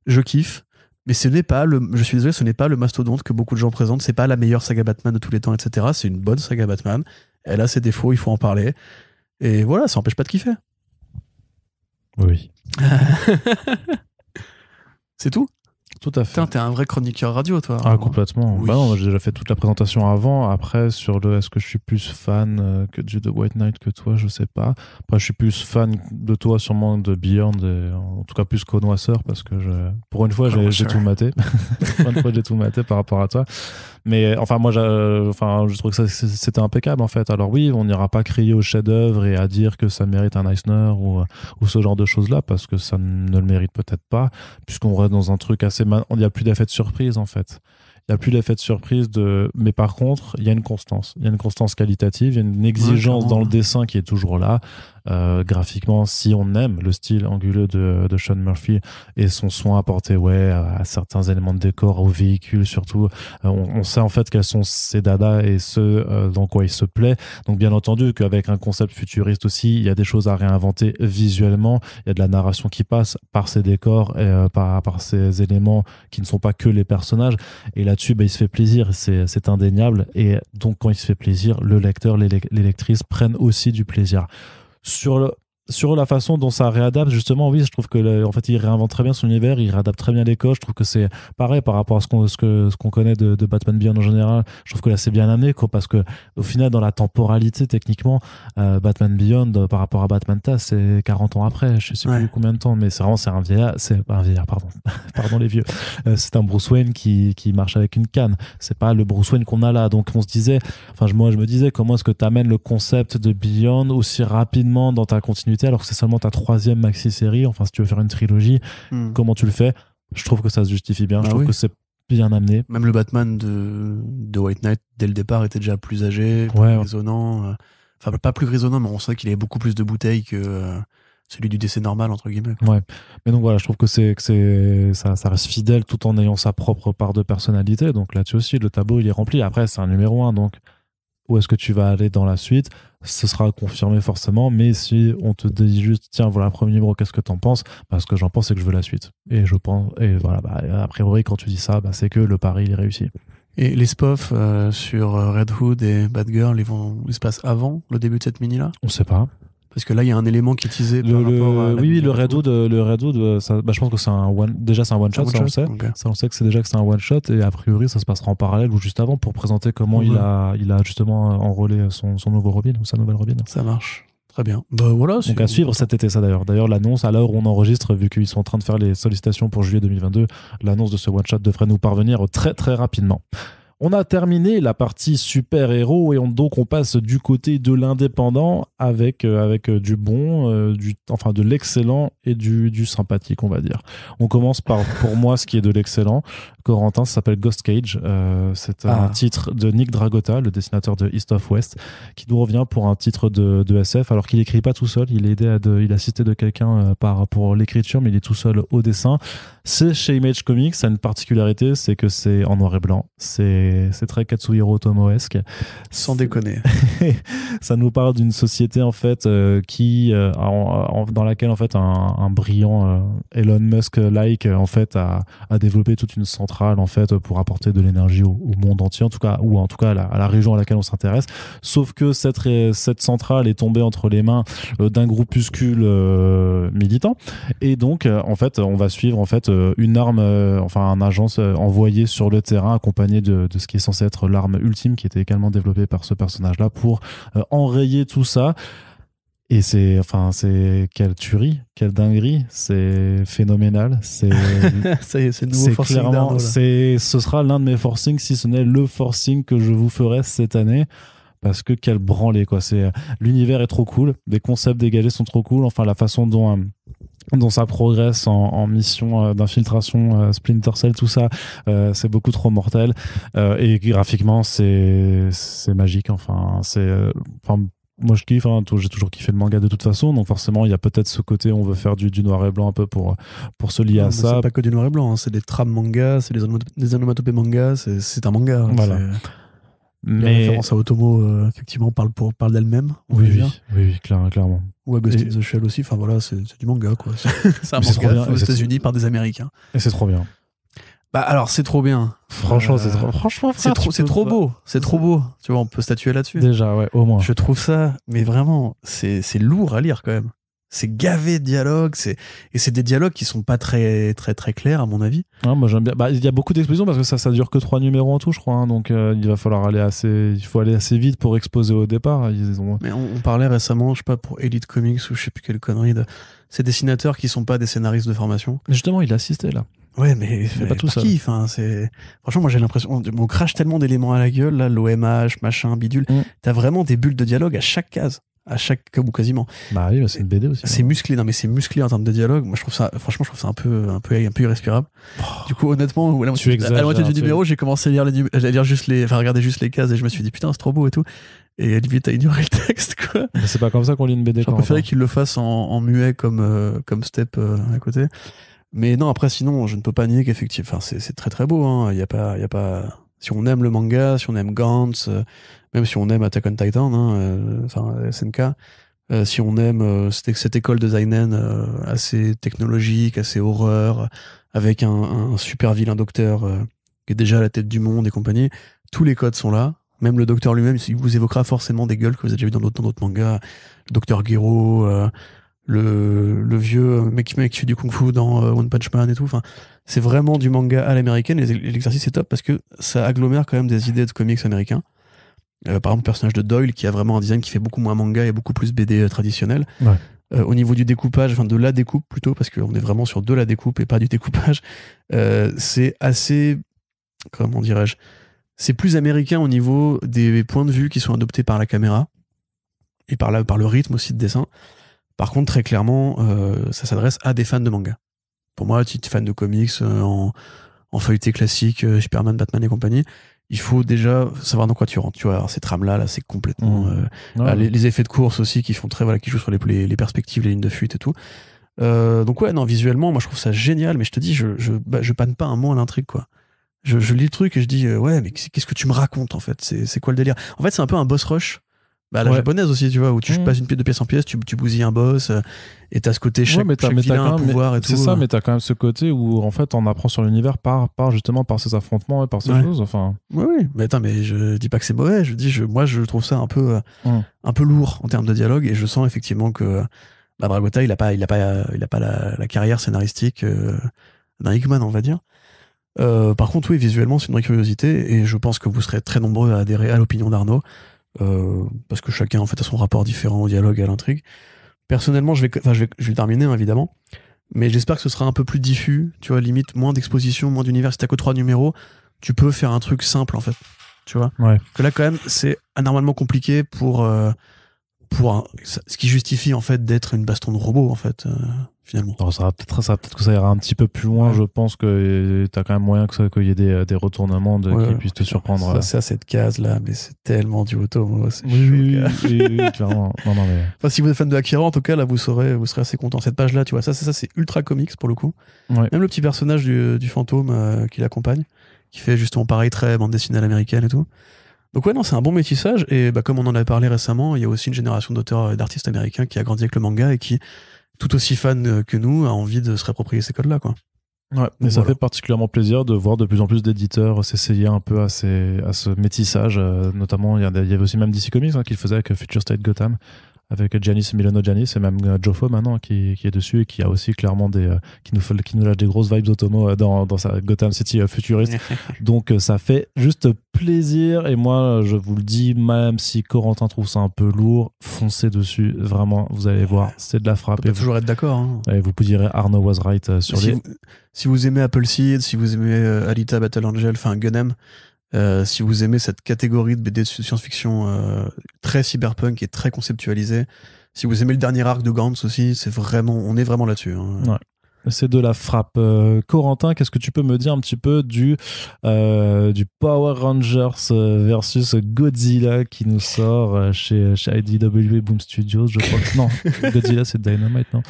Je kiffe. Mais ce n'est pas je suis désolé, ce n'est pas le mastodonte que beaucoup de gens présentent. C'est pas la meilleure saga Batman de tous les temps, etc. C'est une bonne saga Batman. Elle a ses défauts, il faut en parler. Et voilà, ça n'empêche pas de kiffer. Oui. C'est tout? Tout à fait. Putain, t'es un vrai chroniqueur radio, toi. Ah, complètement. Oui. Bah non, j'ai déjà fait toute la présentation avant. Après, sur est-ce que je suis plus fan que de White Knight que toi, je sais pas. Après, je suis plus fan de toi, sûrement de Beyond, et en tout cas plus connoisseur, parce que pour une fois, j'ai tout maté. Pour une fois, j'ai tout maté par rapport à toi. Mais enfin, moi, je trouve que c'était impeccable, en fait. Alors oui, on n'ira pas crier au chef-d'œuvre et à dire que ça mérite un Eisner ou ce genre de choses-là, parce que ça ne le mérite peut-être pas, puisqu'on reste dans un truc assez... Il n'y a plus d'effet de surprise, en fait. Il n'y a plus l'effet de surprise mais par contre, il y a une constance. Il y a une constance qualitative, il y a une exigence dans le dessin qui est toujours là. Graphiquement, si on aime le style anguleux de Sean Murphy et son soin apporté à certains éléments de décor, au véhicule surtout, on sait en fait quels sont ses dadas et ce dans quoi il se plaît. Donc bien entendu qu'avec un concept futuriste aussi, il y a des choses à réinventer visuellement, il y a de la narration qui passe par ces décors et par ces éléments qui ne sont pas que les personnages. Et là-dessus, il se fait plaisir, c'est indéniable. Et donc quand il se fait plaisir, le lecteur, les lectrices prennent aussi du plaisir. Sur la façon dont ça réadapte, justement, oui, je trouve que en fait, il réinvente très bien son univers, il réadapte très bien les codes. Je trouve que c'est pareil par rapport à ce qu'on connaît de Batman Beyond en général. Je trouve que là, c'est bien amené, quoi, parce que au final, dans la temporalité, techniquement, Batman Beyond par rapport à Batman TAS, c'est 40 ans après, je sais plus combien de temps, mais c'est un vieillard, pardon les vieux. C'est un Bruce Wayne qui marche avec une canne. C'est pas le Bruce Wayne qu'on a là. Donc on se disait, moi je me disais, comment est-ce que tu amènes le concept de Beyond aussi rapidement dans ta continuité, alors que c'est seulement ta 3e maxi-série, enfin si tu veux faire une trilogie, comment tu le fais? Je trouve que ça se justifie bien, je trouve que c'est bien amené. Même le Batman de White Knight, dès le départ, était déjà plus âgé, plus grisonnant. Enfin, pas plus grisonnant, mais on sait qu'il avait beaucoup plus de bouteilles que celui du décès normal, entre guillemets. Ouais, mais donc voilà, je trouve que ça reste fidèle tout en ayant sa propre part de personnalité, donc là-dessus aussi, le tableau, il est rempli. Après, c'est un numéro 1, donc où est-ce que tu vas aller dans la suite? Ce sera confirmé forcément, mais si on te dit juste, tiens, voilà le premier numéro, qu'est-ce que t'en penses? Ce que j'en pense, c'est que je veux la suite. Et je pense, et voilà, a priori, quand tu dis ça, c'est que le pari, il est réussi. Et les spofs sur Red Hood et Batgirl, ils se passent avant le début de cette mini-là? On sait pas. Parce que là, il y a un élément qui est teasé par rapport à le Red Hood, ça, je pense que c'est un one shot, ça on le sait. Okay. Ça on sait que c'est un one shot, et a priori ça se passera en parallèle ou juste avant pour présenter comment il a justement enrôlé son nouveau Robin ou sa nouvelle Robin. Ça marche. Très bien. Voilà. Donc à suivre cet été, ça d'ailleurs. D'ailleurs, l'annonce, à l'heure où on enregistre, vu qu'ils sont en train de faire les sollicitations pour juillet 2022, l'annonce de ce one shot devrait nous parvenir très très rapidement. On a terminé la partie super-héros et donc on passe du côté de l'indépendant avec du bon, de l'excellent et du sympathique, on va dire. On commence par, pour moi, ce qui est de l'excellent. Corentin, ça s'appelle Ghost Cage. C'est un titre de Nick Dragotta, le dessinateur de East of West, qui nous revient pour un titre de SF, alors qu'il écrit pas tout seul. Il est aidé il a assisté de quelqu'un pour l'écriture, mais il est tout seul au dessin. C'est chez Image Comics, ça a une particularité, c'est que c'est en noir et blanc. C'est c'est très Katsuhiro Otomo-esque. Sans déconner. Ça nous parle d'une société en fait qui dans laquelle en fait un brillant Elon Musk-like en fait a développé toute une centrale en fait pour apporter de l'énergie au monde entier, en tout cas, ou en tout cas à la région à laquelle on s'intéresse. Sauf que cette centrale est tombée entre les mains d'un groupuscule militant, et donc en fait on va suivre en fait une arme, un agence envoyée sur le terrain accompagnée de ce qui est censé être l'arme ultime, qui était également développée par ce personnage-là pour enrayer tout ça. Et c'est quelle tuerie, quelle dinguerie, c'est phénoménal. C'est ça y est, c'est le nouveau forcing d'Arnaud, ce sera l'un de mes forcings, si ce n'est le forcing que je vous ferai cette année. Parce que quel branlé, quoi. L'univers est trop cool, les concepts dégagés sont trop cool, enfin la façon dont ça progresse en mission d'infiltration, Splinter Cell, tout ça, c'est beaucoup trop mortel. Et graphiquement, c'est magique. Moi je kiffe, j'ai toujours kiffé le manga de toute façon, donc forcément il y a peut-être ce côté où on veut faire du noir et blanc un peu pour se lier à ça. C'est pas que du noir et blanc, c'est des trames manga, c'est des onomatopées manga, c'est un manga. Voilà. La référence à Otomo, effectivement, parle d'elle-même. Oui, clairement. Ou à Ghost in the Shell aussi, enfin voilà, c'est du manga, quoi. C'est un manga fait aux États-Unis par des Américains. Et c'est trop bien. Bah alors, c'est trop bien. Franchement, c'est trop beau. C'est trop beau. Tu vois, on peut statuer là-dessus. Déjà, ouais, au moins. Je trouve ça, mais vraiment, c'est lourd à lire quand même. C'est gavé de dialogues, et c'est des dialogues qui sont pas très très très clairs à mon avis. Ouais, moi j'aime bien. Il y a beaucoup d'explosions parce que ça dure que 3 numéros en tout, je crois. Donc il va falloir aller assez vite pour exposer au départ. Mais on parlait récemment, je sais pas, pour Elite Comics ou je sais plus quelle connerie, ces dessinateurs qui sont pas des scénaristes de formation. Justement, il assistait là. Ouais, mais pas tout ça. Franchement, moi j'ai l'impression, on crache tellement d'éléments à la gueule là, l'OMH, machin, bidule. T'as vraiment des bulles de dialogue à chaque case. Ou quasiment. Bah oui, c'est une BD aussi. C'est musclé, c'est musclé en termes de dialogue. Moi, je trouve ça un peu irrespirable. Du coup, honnêtement, à la moitié du numéro, j'ai commencé à regarder juste les cases et je me suis dit, putain, c'est trop beau et tout. Et limite, à ignorer le texte, quoi. Mais c'est pas comme ça qu'on lit une BD. J'aurais préféré qu'il le fasse en muet comme Step à côté. Mais non, après, sinon, je ne peux pas nier qu'effectivement, c'est très très beau, hein. Il y a pas, si on aime le manga, si on aime Gantz, même si on aime Attack on Titan, SNK, si on aime cette école de Seinen assez technologique, assez horreur, avec un super vilain docteur qui est déjà à la tête du monde et compagnie, tous les codes sont là. Même le docteur lui-même, il vous évoquera forcément des gueules que vous avez déjà vu dans d'autres mangas. Le docteur Gero, le vieux mec qui fait du kung-fu dans One Punch Man et tout. Enfin, c'est vraiment du manga à l'américaine, et l'exercice est top parce que ça agglomère quand même des idées de comics américains. Par exemple, le personnage de Doyle qui a vraiment un design qui fait beaucoup moins manga et beaucoup plus BD traditionnel. Ouais. Au niveau du découpage, de la découpe plutôt, parce qu'on est vraiment sur de la découpe et pas du découpage, c'est assez, comment dirais-je, c'est plus américain au niveau des points de vue qui sont adoptés par la caméra et par le rythme aussi de dessin. Par contre, très clairement, ça s'adresse à des fans de manga. Pour moi, si tu es fan de comics en feuilleté classique, Superman, Batman et compagnie, il faut déjà savoir dans quoi tu rentres. Tu vois, alors ces trames-là, c'est complètement... les effets de course aussi qui font qui jouent sur les perspectives, les lignes de fuite et tout. Donc ouais, non, visuellement, moi je trouve ça génial, mais je te dis, je panne pas un mot à l'intrigue, quoi. Je lis le truc et je dis, ouais, mais qu'est-ce que tu me racontes, en fait? C'est quoi le délire? En fait, c'est un peu un boss rush. La japonaise aussi, tu vois, où tu passes de pièce en pièce, tu bousilles un boss, et t'as ce côté chaque vilain a un pouvoir et tout. C'est ça, mais t'as quand même ce côté où, en fait, on apprend sur l'univers justement par ces affrontements et par ces choses, enfin. Oui, mais attends, mais je dis pas que c'est mauvais, moi je trouve ça un peu lourd en termes de dialogue, et je sens effectivement que Dragota, il a pas la carrière scénaristique d'un Hickman, on va dire. Par contre, oui, visuellement, c'est une vraie curiosité, et je pense que vous serez très nombreux à adhérer à l'opinion d'Arnaud. Parce que chacun en fait a son rapport différent au dialogue et à l'intrigue. Personnellement, je vais terminer évidemment, mais j'espère que ce sera un peu plus diffus, tu vois, limite moins d'exposition, moins d'univers. Si t'as que 3 numéros, tu peux faire un truc simple en fait, tu vois. Ouais. Que là quand même c'est anormalement compliqué pour ce qui justifie en fait d'être une baston de robot en fait finalement. Alors, ça va peut-être que ça ira un petit peu plus loin. Je pense que t'as quand même moyen qu'il y ait des retournements qui puissent te surprendre. Ça, cette case là, mais c'est tellement du Otomo, c'est oui, clairement. Non, mais... Enfin, si vous êtes fan de Akira, en tout cas là vous serez assez content. Cette page là, tu vois, ça c'est ultra comics pour le coup. Ouais. Même le petit personnage du fantôme qui l'accompagne, qui fait justement pareil, très bande dessinée à l'américaine et tout. Donc ouais, non, c'est un bon métissage, et comme on en avait parlé récemment, il y a aussi une génération d'auteurs et d'artistes américains qui a grandi avec le manga et qui, tout aussi fan que nous, a envie de se réapproprier ces codes-là, quoi. Ouais, et ça fait particulièrement plaisir de voir de plus en plus d'éditeurs s'essayer un peu à ce métissage. Notamment, il y avait aussi même DC Comics qui le faisait avec Future State Gotham, avec Giannis Milano Giannis, et même Joffo maintenant qui est dessus, et qui a aussi clairement qui nous lâche des grosses vibes Otomo dans sa Gotham City futuriste. Donc ça fait juste plaisir, et moi je vous le dis, même si Corentin trouve ça un peu lourd, foncez dessus, vraiment, vous allez voir, c'est de la frappe. On peut toujours être d'accord, hein. Et vous direz Arno was right sur si vous aimez Appleseed, si vous aimez Alita Battle Angel, enfin Gunham, si vous aimez cette catégorie de BD de science-fiction très cyberpunk et très conceptualisée, si vous aimez le dernier arc de Gantz aussi, on est vraiment là-dessus, hein. Ouais. C'est de la frappe. Corentin, qu'est-ce que tu peux me dire un petit peu du Power Rangers versus Godzilla qui nous sort chez IDW Boom Studios, je crois que non, Godzilla c'est Dynamite, non,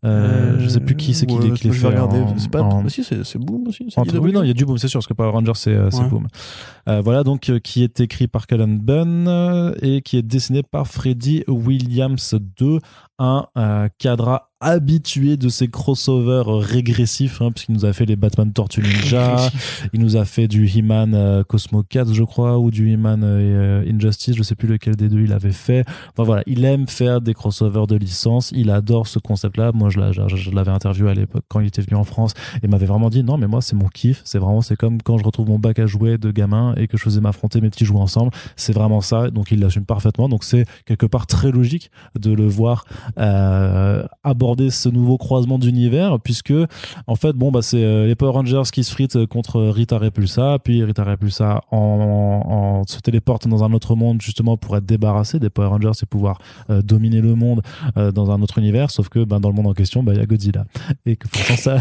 je sais plus qui c'est qui les fait. Je vais regarder. C'est Boom aussi. Oui, non, il y a du Boom, c'est sûr, parce que Power Rangers c'est Boom. Voilà, donc qui est écrit par Cullen Bunn et qui est dessiné par Freddie Williams 2, un cadre habitué de ces crossovers régressifs, puisqu'il nous a fait les Batman Tortue Ninja, il nous a fait du He-Man Cosmo 4, je crois, ou du He-Man Injustice, je sais plus lequel des deux il avait fait. Enfin voilà, il aime faire des crossovers de licence, il adore ce concept-là. Moi, je l'avais interviewé à l'époque quand il était venu en France, et m'avait vraiment dit non, mais moi c'est mon kiff, c'est comme quand je retrouve mon bac à jouets de gamin et que je faisais m'affronter mes petits jouets ensemble, c'est vraiment ça. Donc il l'assume parfaitement, donc c'est quelque part très logique de le voir aborder ce nouveau croisement d'univers, puisque en fait c'est les Power Rangers qui se fritent contre Rita Repulsa, puis Rita Repulsa se téléporte dans un autre monde justement pour être débarrassé des Power Rangers et pouvoir dominer le monde dans un autre univers, sauf que dans le monde en question il y a Godzilla, et que pourtant ça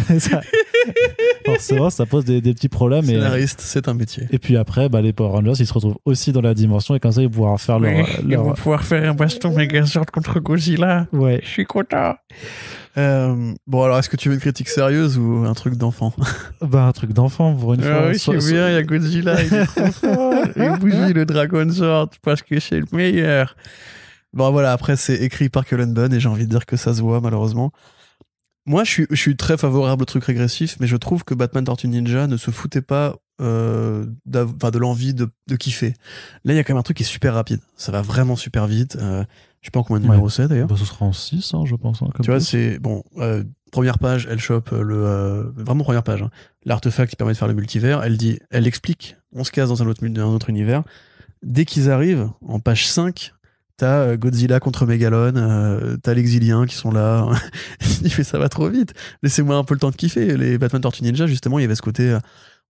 forcément ça pose des petits problèmes. Scénariste, c'est un métier. Et puis après les Power Rangers ils se retrouvent aussi dans la dimension, et comme ça ils vont pouvoir faire ils vont pouvoir faire un baston Megazord contre Godzilla. Ouais, je suis content. Bon, alors, est-ce que tu veux une critique sérieuse ou un truc d'enfant? Un truc d'enfant pour une fois. Oui, c'est bien, il y a Godzilla, il est trop fort. Il bousille le Dragon Sword parce que c'est le meilleur. Bon, voilà, après, c'est écrit par Cullen Bunn, et j'ai envie de dire que ça se voit, malheureusement. Moi, je suis très favorable au truc régressif, mais je trouve que Batman Tortue Ninja ne se foutait pas de l'envie de kiffer. Là, il y a quand même un truc qui est super rapide. Ça va vraiment super vite. Je sais pas en combien de numéros c'est d'ailleurs. Ce sera en 6, je pense. Tu vois, c'est bon. Première page, elle chope vraiment première page. L'artefact qui permet de faire le multivers. Elle explique. On se casse dans un autre univers. Dès qu'ils arrivent, en page 5, t'as Godzilla contre Megalon, t'as l'Exilien qui sont là. Il fait ça va trop vite. Laissez-moi un peu le temps de kiffer. Les Batman Tortue Ninja, justement, il y avait ce côté.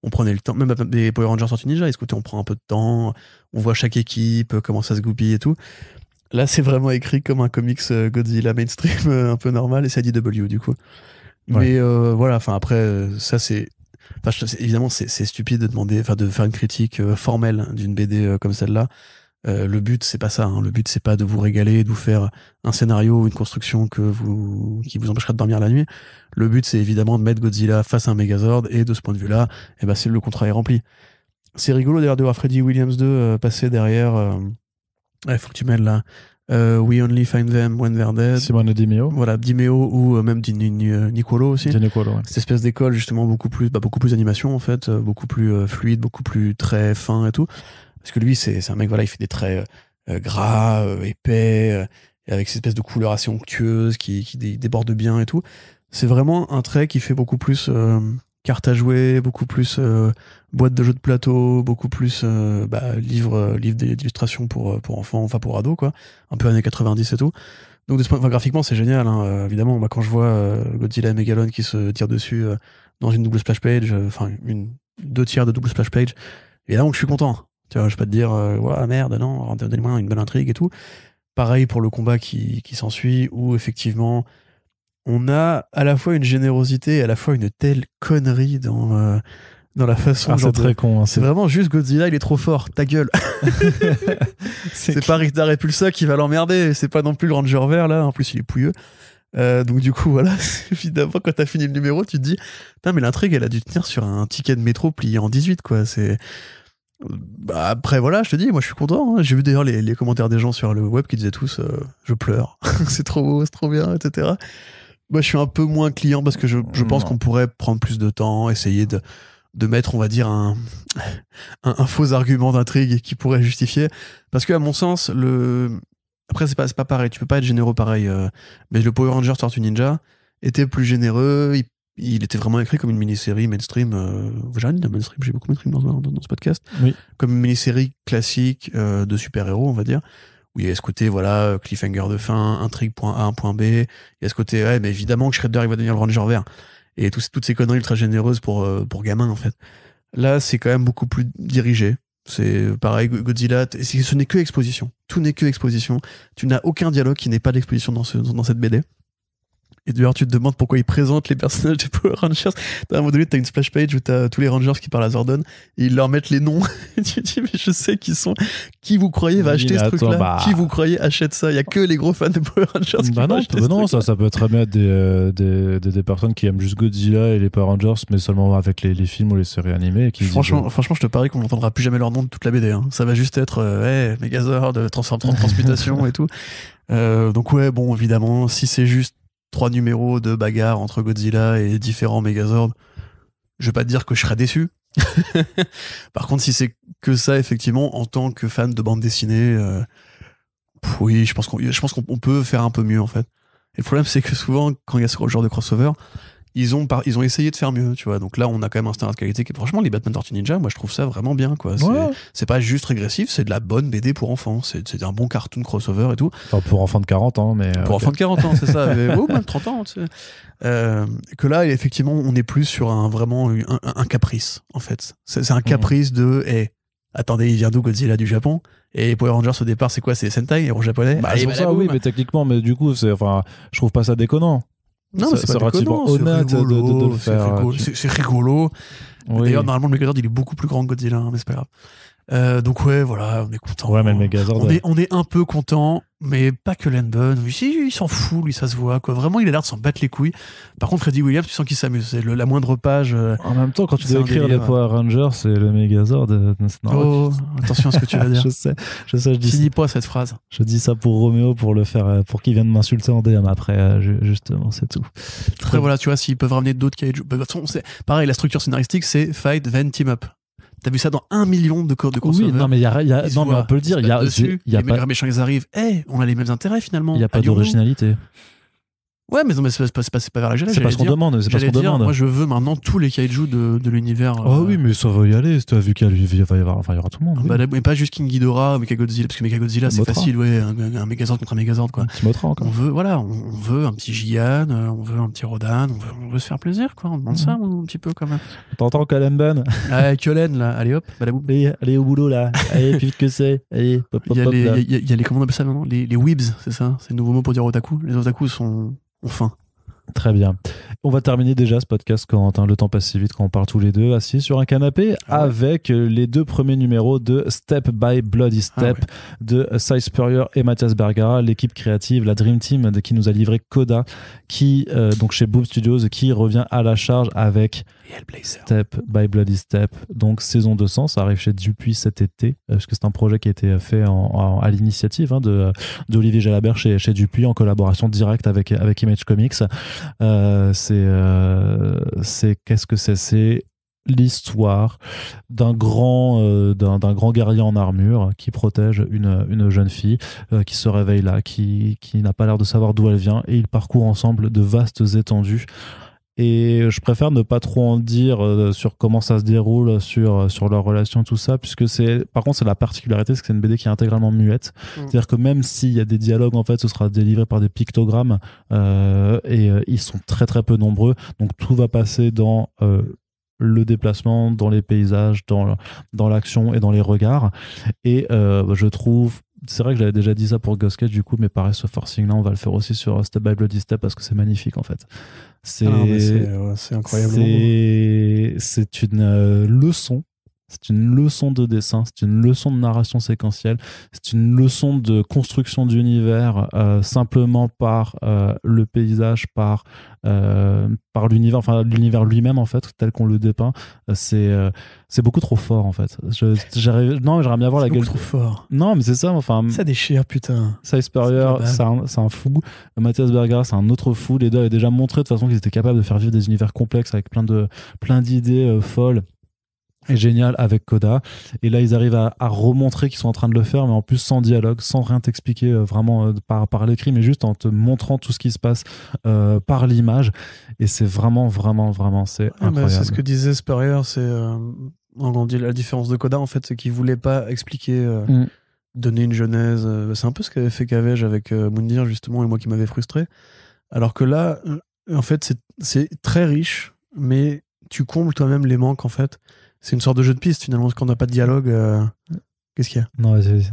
On prenait le temps, même des Power Rangers Tortue Ninja, il y a ce côté on prend un peu de temps, on voit chaque équipe, comment ça se goupille et tout. Là, c'est vraiment écrit comme un comics Godzilla mainstream un peu normal, et c'est IDW du coup. Ouais. Mais voilà, enfin après, ça c'est. Évidemment, c'est stupide de demander, de faire une critique formelle d'une BD comme celle-là. Le but, c'est pas ça. Le but, c'est pas de vous régaler, de vous faire un scénario ou une construction qui vous empêchera de dormir la nuit. Le but, c'est évidemment de mettre Godzilla face à un Megazord, et de ce point de vue-là, le contrat est rempli. C'est rigolo d'ailleurs de voir Freddie Williams 2 passer derrière. Faut que tu mêles là. We Only Find Them When They're Dead. Simone Di Meo. Voilà, Di Meo, ou même Nicolo aussi. Nicolo, ouais. Cette espèce d'école, justement, beaucoup plus d'animation, en fait, beaucoup plus fluide, beaucoup plus très fin et tout. Parce que lui, c'est un mec, voilà, il fait des traits gras, épais, avec cette espèce de couleur assez onctueuse qui déborde bien et tout. C'est vraiment un trait qui fait beaucoup plus carte à jouer, beaucoup plus boîte de jeux de plateau, beaucoup plus livre d'illustration pour enfants, enfin pour ados, quoi. Un peu années 90 et tout. Donc de ce point, graphiquement, c'est génial, évidemment. Quand je vois Godzilla et Megalon qui se tirent dessus dans une double splash page, deux tiers de double splash page, évidemment que je suis content. Tu vois, je vais pas te dire, merde, non, donnez-moi une belle intrigue et tout. Pareil pour le combat qui s'ensuit, où effectivement, on a à la fois une générosité et à la fois une telle connerie dans la façon. C'est très con. C'est vraiment juste Godzilla, il est trop fort, ta gueule. c'est pas Rita Repulsa qui va l'emmerder, c'est pas non plus le Ranger vert là, en plus il est pouilleux. Donc du coup, voilà, évidemment, quand t'as fini le numéro, tu te dis, putain, mais l'intrigue, elle a dû tenir sur un ticket de métro plié en 18, quoi. Bah, après, voilà, je te dis, moi, je suis content. Hein. J'ai vu d'ailleurs les commentaires des gens sur le web qui disaient tous, je pleure, c'est trop beau, c'est trop bien, etc. Moi, je suis un peu moins client parce que je pense qu'on pourrait prendre plus de temps, essayer de mettre, on va dire, un faux argument d'intrigue qui pourrait justifier. Parce que, à mon sens, après, c'est pas pareil. Tu peux pas être généreux pareil. Mais le Power Rangers Tortue Ninja était plus généreux. Il était vraiment écrit comme une mini-série mainstream. J'ai dit mainstream, j'ai beaucoup mainstream dans ce podcast. Oui. Comme une mini-série classique de super-héros, on va dire. Où il y a ce côté, voilà, cliffhanger de fin, intrigue point A, point B. Il y a ce côté, ouais, mais évidemment que Shredder, il va devenir le Ranger vert. Et toutes ces conneries ultra généreuses pour gamins, en fait. Là, c'est quand même beaucoup plus dirigé. C'est pareil, Godzilla, ce n'est que exposition. Tout n'est que exposition. Tu n'as aucun dialogue qui n'est pas d'exposition dans cette BD. Et d'ailleurs, tu te demandes pourquoi ils présentent les personnages des Power Rangers. À un moment donné, t'as une splash page où t'as tous les Rangers qui parlent à Zordon et ils leur mettent les noms. Et tu te dis, mais je sais qui sont. Qui vous croyez va acheter ce truc-là Qui vous croyez achète ça Il y a que les gros fans de Power Rangers qui vont acheter non, ça peut très bien être des personnes qui aiment juste Godzilla et les Power Rangers, mais seulement avec les films ou les séries animées. Franchement, je te parie qu'on n'entendra plus jamais leur nom de toute la BD. Hein. Ça va juste être Megazord, transmutation et tout. Donc ouais, bon, évidemment, si c'est juste 3 numéros de bagarre entre Godzilla et différents Megazords, je vais pas te dire que je serais déçu. Par contre, si c'est que ça, effectivement, en tant que fan de bande dessinée, oui, je pense qu'on peut faire un peu mieux, en fait. Et le problème, c'est que souvent, quand il y a ce genre de crossover, ils ont essayé de faire mieux, tu vois. Donc là, on a quand même un standard de qualité qui est, franchement, les Batman Tortue Ninja, moi, je trouve ça vraiment bien, quoi. C'est pas juste régressif, c'est de la bonne BD pour enfants. C'est un bon cartoon crossover et tout. Enfin, pour enfants de 40 ans, mais. Pour enfants de 40 ans, c'est ça. Mais, même 30 ans, tu sais. Que là, effectivement, on est plus sur vraiment un caprice, en fait. C'est un caprice de, attendez, il vient d'où Godzilla du Japon? Et Power Rangers au départ, c'est quoi? C'est Sentai, héros japonais? C'est pour ça, oui, mais techniquement, mais du coup, je trouve pas ça déconnant. Non, c'est relativement honnête de le faire. C'est rigolo. Oui. D'ailleurs, normalement, le Megazord, il est beaucoup plus grand que Godzilla, hein, mais c'est pas grave. Donc ouais, voilà, on est content. Ouais, mais le Megazord, on est un peu content, mais pas que Len Bunn. Il s'en fout, lui, ça se voit, quoi. Vraiment, il a l'air de s'en battre les couilles. Par contre, Freddie Williams, tu sens qu'il s'amuse. C'est la moindre page. En même temps, quand tu dois écrire les Power Rangers, c'est le Megazord. Oh, attention à ce que tu vas dire. je sais, je dis. Finis pas cette phrase. Je dis ça pour Roméo, pour le faire, pour qu'il vienne m'insulter en DM après, justement, c'est tout. Après, voilà, tu vois, s'ils peuvent ramener d'autres kaiju. De toute façon, c'est pareil, la structure scénaristique, c'est fight, then team up. T'as vu ça dans 1 million de crossover. Oui, non, mais non, mais on peut le dire. Les méga méchants, ils arrivent. On a les mêmes intérêts finalement. Il n'y a pas d'originalité. Ouais, mais non, mais c'est pas vers là que j'allais. C'est pas ce qu'on demande. C'est pas ce qu'on demande. Moi, je veux maintenant tous les kaiju de l'univers. Oh oui, mais ça va y aller. Tu as vu qu'il y aura tout le monde. Oui. Mais pas juste King Ghidorah, Mechagodzilla, parce que Mechagodzilla, c'est facile, ouais, un Megazord contre un Megazord, quoi. Un petit Mothra encore. On veut un petit Gigan, on veut un petit Rodan, on veut se faire plaisir, quoi. On demande ça un petit peu quand même. T'entends Cullen Bunn? Ah, Cullen, là, allez hop, balaboum. Allez au boulot, là. Allez, plus vite que c'est. Allez, pop, pop, pop. Il y a les, comment on appelle ça maintenant? Les weebs, c'est ça? C'est le nouveau mot pour dire otaku. Les otaku ont faim. Très bien. On va terminer déjà ce podcast, Corentin. Le temps passe si vite quand on parle tous les deux assis sur un canapé avec les 2 premiers numéros de Step by Bloody Step de Cy Spurrier et Mathias Bergara, l'équipe créative, la Dream Team qui nous a livré Coda, qui donc chez Boom Studios, qui revient à la charge avec Step by Bloody Step, donc saison 200. Ça arrive chez Dupuis cet été, parce que c'est un projet qui a été fait à l'initiative d'Olivier Jalabert chez Dupuis, en collaboration directe avec Image Comics. Qu'est-ce que c'est? C'est l'histoire d'un grand guerrier en armure qui protège une jeune fille qui se réveille là, qui n'a pas l'air de savoir d'où elle vient, et ils parcourent ensemble de vastes étendues. Et je préfère ne pas trop en dire sur comment ça se déroule, sur leur relation, tout ça, puisque par contre, c'est la particularité, c'est que c'est une BD qui est intégralement muette. C'est-à-dire que même s'il y a des dialogues, en fait, ce sera délivré par des pictogrammes, et ils sont très très peu nombreux. Donc tout va passer dans le déplacement, dans les paysages, dans l'action et dans les regards. Et je trouve, c'est vrai que j'avais déjà dit ça pour Ghost Cage, du coup, mais pareil, ce forcing là, on va le faire aussi sur Step by Bloody Step, parce que c'est magnifique, en fait. C'est incroyable. C'est une leçon c'est une leçon de dessin, c'est une leçon de narration séquentielle, c'est une leçon de construction d'univers simplement par le paysage, par l'univers, enfin l'univers lui-même en fait, tel qu'on le dépeint. C'est beaucoup trop fort en fait. J'aimerais bien voir la gueule. Trop fort. Non, mais c'est ça. Enfin, ça déchire, putain. Cy Spurrier, c'est un fou. Mathias Bergara, c'est un autre fou. Les deux avaient déjà montré de toute façon qu'ils étaient capables de faire vivre des univers complexes avec plein d'idées folles et géniales avec Coda. Et là, ils arrivent à remontrer qu'ils sont en train de le faire, mais en plus sans dialogue, sans rien t'expliquer vraiment par l'écrit, mais juste en te montrant tout ce qui se passe par l'image. Et c'est vraiment, c'est incroyable. C'est ce que disait Spurrier, c'est on dit la différence de Coda en fait, c'est qu'il voulait pas expliquer, donner une genèse. C'est un peu ce qu'avait fait Cavage avec Moundir justement, et moi qui m'avais frustré. Alors que là, en fait, c'est très riche, mais tu combles toi-même les manques en fait. C'est une sorte de jeu de piste finalement, parce qu'on n'a pas de dialogue. Qu'est-ce qu'il y a? Non, vas-y,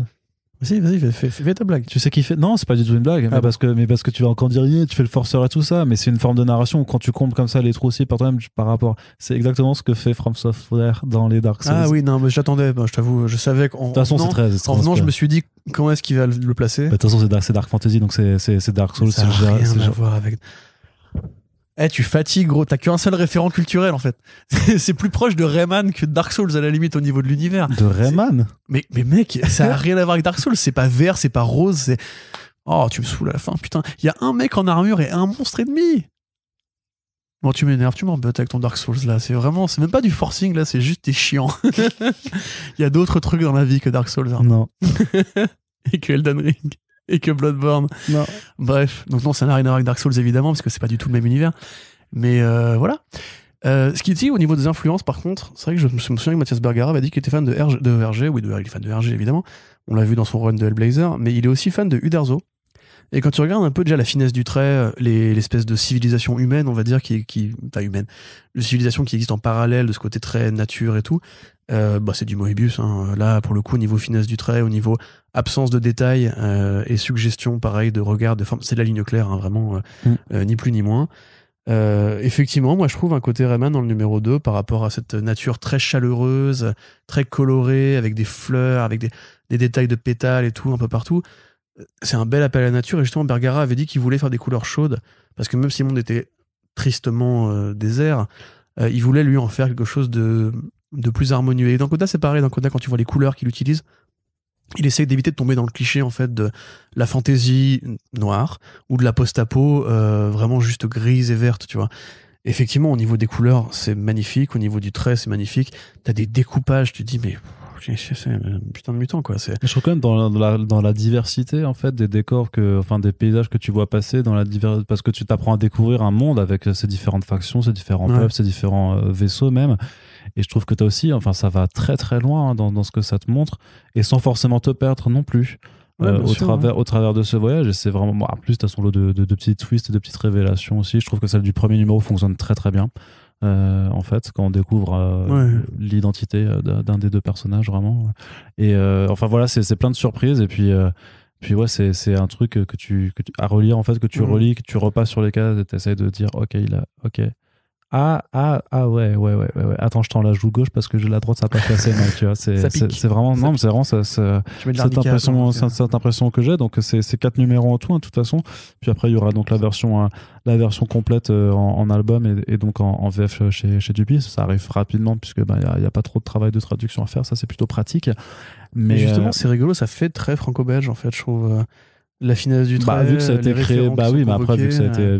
fais ta blague. Tu sais qui fait? Non, c'est pas du tout une blague, mais parce que tu vas encore dire tu fais le forceur et tout ça, mais c'est une forme de narration où quand tu combles comme ça les trous aussi par toi-même par rapport. C'est exactement ce que fait From Software dans les Dark Souls. Ah oui, non, mais j'attendais, je t'avoue, je savais qu'en. De toute façon, c'est très. En venant, je me suis dit comment est-ce qu'il va le placer. De toute façon, c'est Dark Fantasy, donc c'est Dark Souls. Ça n'a rien à voir avec. Tu fatigues, gros. T'as qu'un seul référent culturel, en fait. C'est plus proche de Rayman que de Dark Souls, à la limite, au niveau de l'univers. De Rayman? Mais mec, ça a rien à voir avec Dark Souls. C'est pas vert, c'est pas rose, c'est... Oh, tu me saoules à la fin, putain. Il y a un mec en armure et un monstre ennemi. Bon, tu m'énerves, tu m'embêtes avec ton Dark Souls, là. C'est même pas du forcing, là, c'est juste t'es chiant. Il y a d'autres trucs dans la vie que Dark Souls. Hein. Non. Et que Elden Ring. Et que Bloodborne. Non. Bref, donc non, ça n'a rien à voir avec Dark Souls évidemment, parce que c'est pas du tout le même univers. Mais voilà. Ce qu'il dit au niveau des influences, par contre, c'est vrai que je me souviens que Mathias Bergara avait dit qu'il était fan de RG. Oui, il est fan de RG évidemment. On l'a vu dans son run de Hellblazer, mais il est aussi fan de Uderzo. Et quand tu regardes un peu déjà la finesse du trait, l'espèce de civilisation humaine, on va dire, pas humaine, la civilisation qui existe en parallèle de ce côté très nature et tout, c'est du Moebius. Hein. Là, pour le coup, au niveau finesse du trait, au niveau absence de détails et suggestion, pareil, de regard, de forme, c'est de la ligne claire, hein, vraiment, ni plus ni moins. Effectivement, moi, je trouve un côté Rayman dans le numéro 2 par rapport à cette nature très chaleureuse, très colorée, avec des fleurs, avec des détails de pétales et tout, un peu partout. C'est un bel appel à la nature, et justement Bergara avait dit qu'il voulait faire des couleurs chaudes parce que même si le monde était tristement désert, il voulait lui en faire quelque chose de plus harmonieux. Et dans Coda c'est pareil, dans Coda quand tu vois les couleurs qu'il utilise, il essaie d'éviter de tomber dans le cliché en fait de la fantaisie noire ou de la post-apo vraiment juste grise et verte, tu vois. Effectivement, au niveau des couleurs c'est magnifique, au niveau du trait c'est magnifique, t'as des découpages, tu te dis mais c'est un putain de mutant quoi. Je trouve quand même dans la diversité en fait des décors des paysages que tu vois passer parce que tu t'apprends à découvrir un monde avec ses différentes factions, ses différents peuples, ses différents vaisseaux même. Et je trouve que t'as aussi, ça va très très loin dans ce que ça te montre et sans forcément te perdre non plus. Au travers de ce voyage, et c'est vraiment en plus t'as son lot de petits twists et de petites révélations aussi. Je trouve que celle du premier numéro fonctionne très très bien. En fait, quand on découvre l'identité d'un des deux personnages vraiment, et voilà, c'est plein de surprises, et puis ouais, c'est un truc que tu à relire en fait, que tu relis, que tu repasses sur les cases et t'essayes de dire ok ouais. Attends, je tends la joue gauche parce que j'ai la droite, ça n'a pas cassé, mec, tu vois. C'est vraiment, non, mais c'est vraiment cette impression que j'ai. Donc, c'est 4 numéros en tout, hein, de toute façon. Puis après, il y aura donc la version complète en album et donc en VF chez Duby. Ça arrive rapidement puisque il y a pas trop de travail de traduction à faire. Ça, c'est plutôt pratique. Mais justement, c'est rigolo, ça fait très franco-belge, en fait, je trouve. La finesse du trait, vu que ça a été créé, mais après vu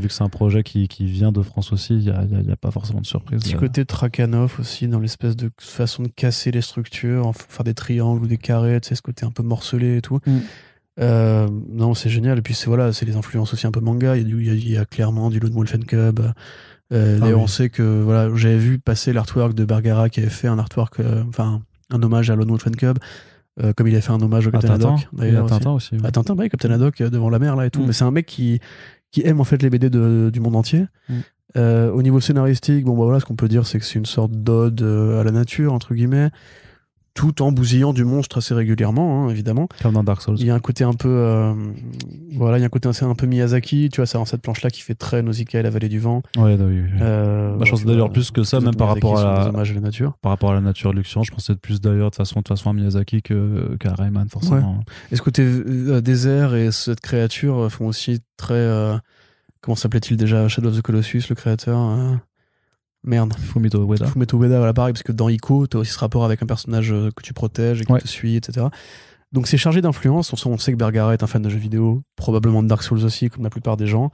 que c'est un projet qui vient de France aussi, il y a pas forcément de surprise. Petit côté Trakhanov aussi dans l'espèce de façon de casser les structures, faire des triangles ou des carrés, tu sais, ce côté un peu morcelé et tout. Non, c'est génial. Et puis c'est les influences aussi un peu manga. Il y a clairement du Lone Wolf and Cub. On sait que j'avais vu passer l'artwork de Bergara qui avait fait un artwork, un hommage à Lone Wolf and Cub. Comme il a fait un hommage au Captain Haddock d'ailleurs. Tintin aussi. À Tintin, Captain Haddock devant la mer là et tout. Mais c'est un mec qui aime en fait les BD du monde entier. Au niveau scénaristique, ce qu'on peut dire c'est que c'est une sorte d'ode à la nature entre guillemets. tout en bousillant du monstre assez régulièrement, hein, évidemment. Comme dans Dark Souls. Il y a un côté un peu, voilà, il y a un côté un peu Miyazaki, tu vois, c'est dans cette planche-là qui fait très Nausicaa et la vallée du vent. Ouais, oui. Je pense d'ailleurs plus que ça, même par rapport à des hommages à la nature. Par rapport à la nature de Luxian, je pensais plus d'ailleurs de façon à Miyazaki qu'à Rayman, forcément. Ouais. Et ce côté désert et cette créature font aussi très. Comment s'appelait-il déjà, Shadow of the Colossus, le créateur Merde. Fumito Ueda. Fumito Ueda, voilà, pareil, parce que dans Ico, tu as aussi ce rapport avec un personnage que tu protèges et qui te suit, etc. Donc c'est chargé d'influence. On sait que Bergara est un fan de jeux vidéo, probablement de Dark Souls aussi, comme la plupart des gens.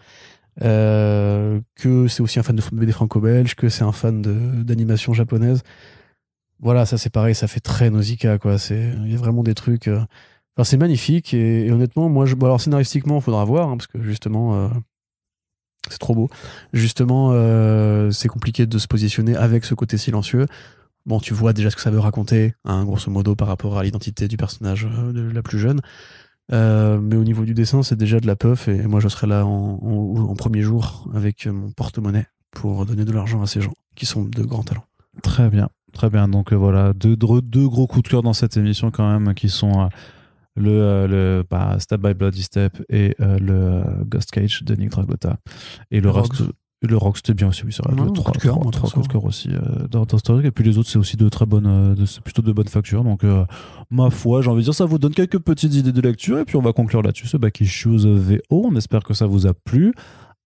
Que c'est aussi un fan de BD franco-belge, que c'est un fan d'animation japonaise. Voilà, ça c'est pareil, ça fait très Nausicaa, quoi. Il y a vraiment des trucs. Enfin, c'est magnifique et honnêtement, moi, alors scénaristiquement, il faudra voir, hein, parce que justement. C'est trop beau. Justement, c'est compliqué de se positionner avec ce côté silencieux. Bon, tu vois déjà ce que ça veut raconter, hein, grosso modo, par rapport à l'identité du personnage de la plus jeune. Mais au niveau du dessin, c'est déjà de la puff. Et moi, je serai là en premier jour avec mon porte-monnaie pour donner de l'argent à ces gens qui sont de grands talents. Très bien, très bien. Donc voilà, deux gros coups de cœur dans cette émission quand même, qui sont... le Step by Bloody Step et le Ghost Cage de Nick Dragota, et le Rogue c'était bien aussi, oui, c'est vrai, trois coups de cœur aussi dans ce truc. Et puis les autres, c'est aussi c'est plutôt de bonne facture, donc ma foi, j'ai envie de dire, ça vous donne quelques petites idées de lecture, et puis on va conclure là-dessus ce Back Issues VO. On espère que ça vous a plu.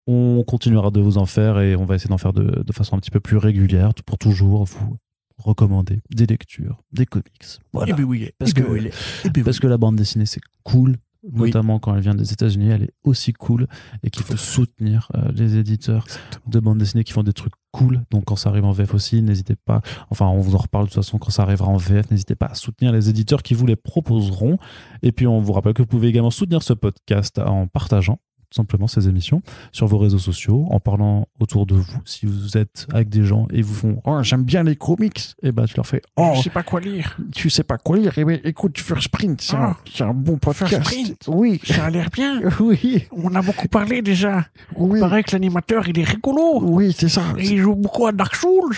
On continuera de vous en faire, et on va essayer d'en faire de façon un petit peu plus régulière pour toujours vous recommander des lectures, des comics. Voilà. Parce que la bande dessinée, c'est cool, notamment quand elle vient des États-Unis, elle est aussi cool, et qu'il faut soutenir les éditeurs de bande dessinée qui font des trucs cool. Donc quand ça arrive en VF aussi, n'hésitez pas, enfin on vous en reparle de toute façon quand ça arrivera en VF, n'hésitez pas à soutenir les éditeurs qui vous les proposeront. Et puis on vous rappelle que vous pouvez également soutenir ce podcast en partageant tout simplement ces émissions sur vos réseaux sociaux, en parlant autour de vous. Si vous êtes avec des gens et vous font « Oh, j'aime bien les comics », et ben tu leur fais « Oh, je sais pas quoi lire. Tu sais pas quoi lire, et ben écoute First Print, c'est un bon podcast. First Print, oui, ça a l'air bien. Oui, on a beaucoup parlé déjà. Oui. Il paraît que l'animateur il est rigolo. Oui, c'est ça. Et il joue beaucoup à Dark Souls.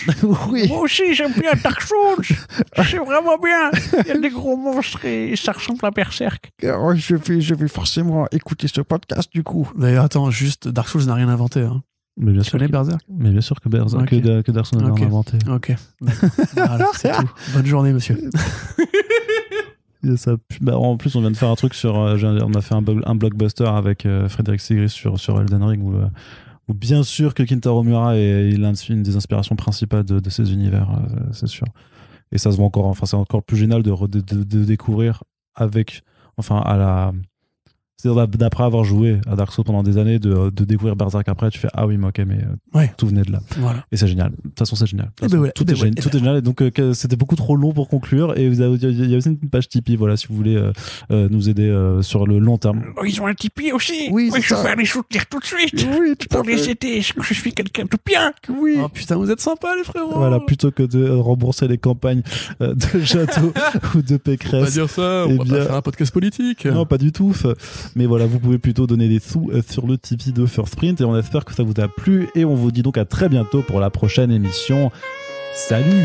Oui. Moi aussi j'aime bien Dark Souls. C'est vraiment bien. Il y a des gros monstres et ça ressemble à Berserk. Oh, je vais forcément écouter ce podcast du coup. D'ailleurs, attends, juste Dark Souls n'a rien inventé. Hein. Mais bien tu connais Berserk ? Mais bien sûr que Berserk, que Dark Souls n'a rien inventé. Ok. Voilà, c'est tout. Bonne journée, monsieur. Ça, en plus, on vient de faire un truc sur. On a fait un blockbuster avec Frédéric Sigris sur Elden Ring, où bien sûr que Kintaro Miura est une des inspirations principales de ces univers, c'est sûr. Et ça se voit encore. Enfin, c'est encore plus génial de découvrir avec. Enfin, c'est-à-dire d'après avoir joué à Dark Souls pendant des années, de découvrir Berserk après, tu fais ah oui, mais ok, mais tout venait de là. Voilà. Et c'est génial. De toute façon, c'est génial. Tout est génial. Et donc, c'était beaucoup trop long pour conclure. Et il y a aussi une page Tipeee, voilà, si vous voulez nous aider sur le long terme. Oh, ils ont un Tipeee aussi. Oui, je vais les soutenir tout de suite. Oui, pour les aider. Je suis quelqu'un de bien. Oui. Oh putain, vous êtes sympas, les frérots. Voilà, plutôt que de rembourser les campagnes de Jadot ou de Pécresse. On va dire ça. On va pas faire un podcast politique. Non, pas du tout. Mais voilà, vous pouvez plutôt donner des sous sur le Tipeee de First Print, et on espère que ça vous a plu, et on vous dit donc à très bientôt pour la prochaine émission. Salut.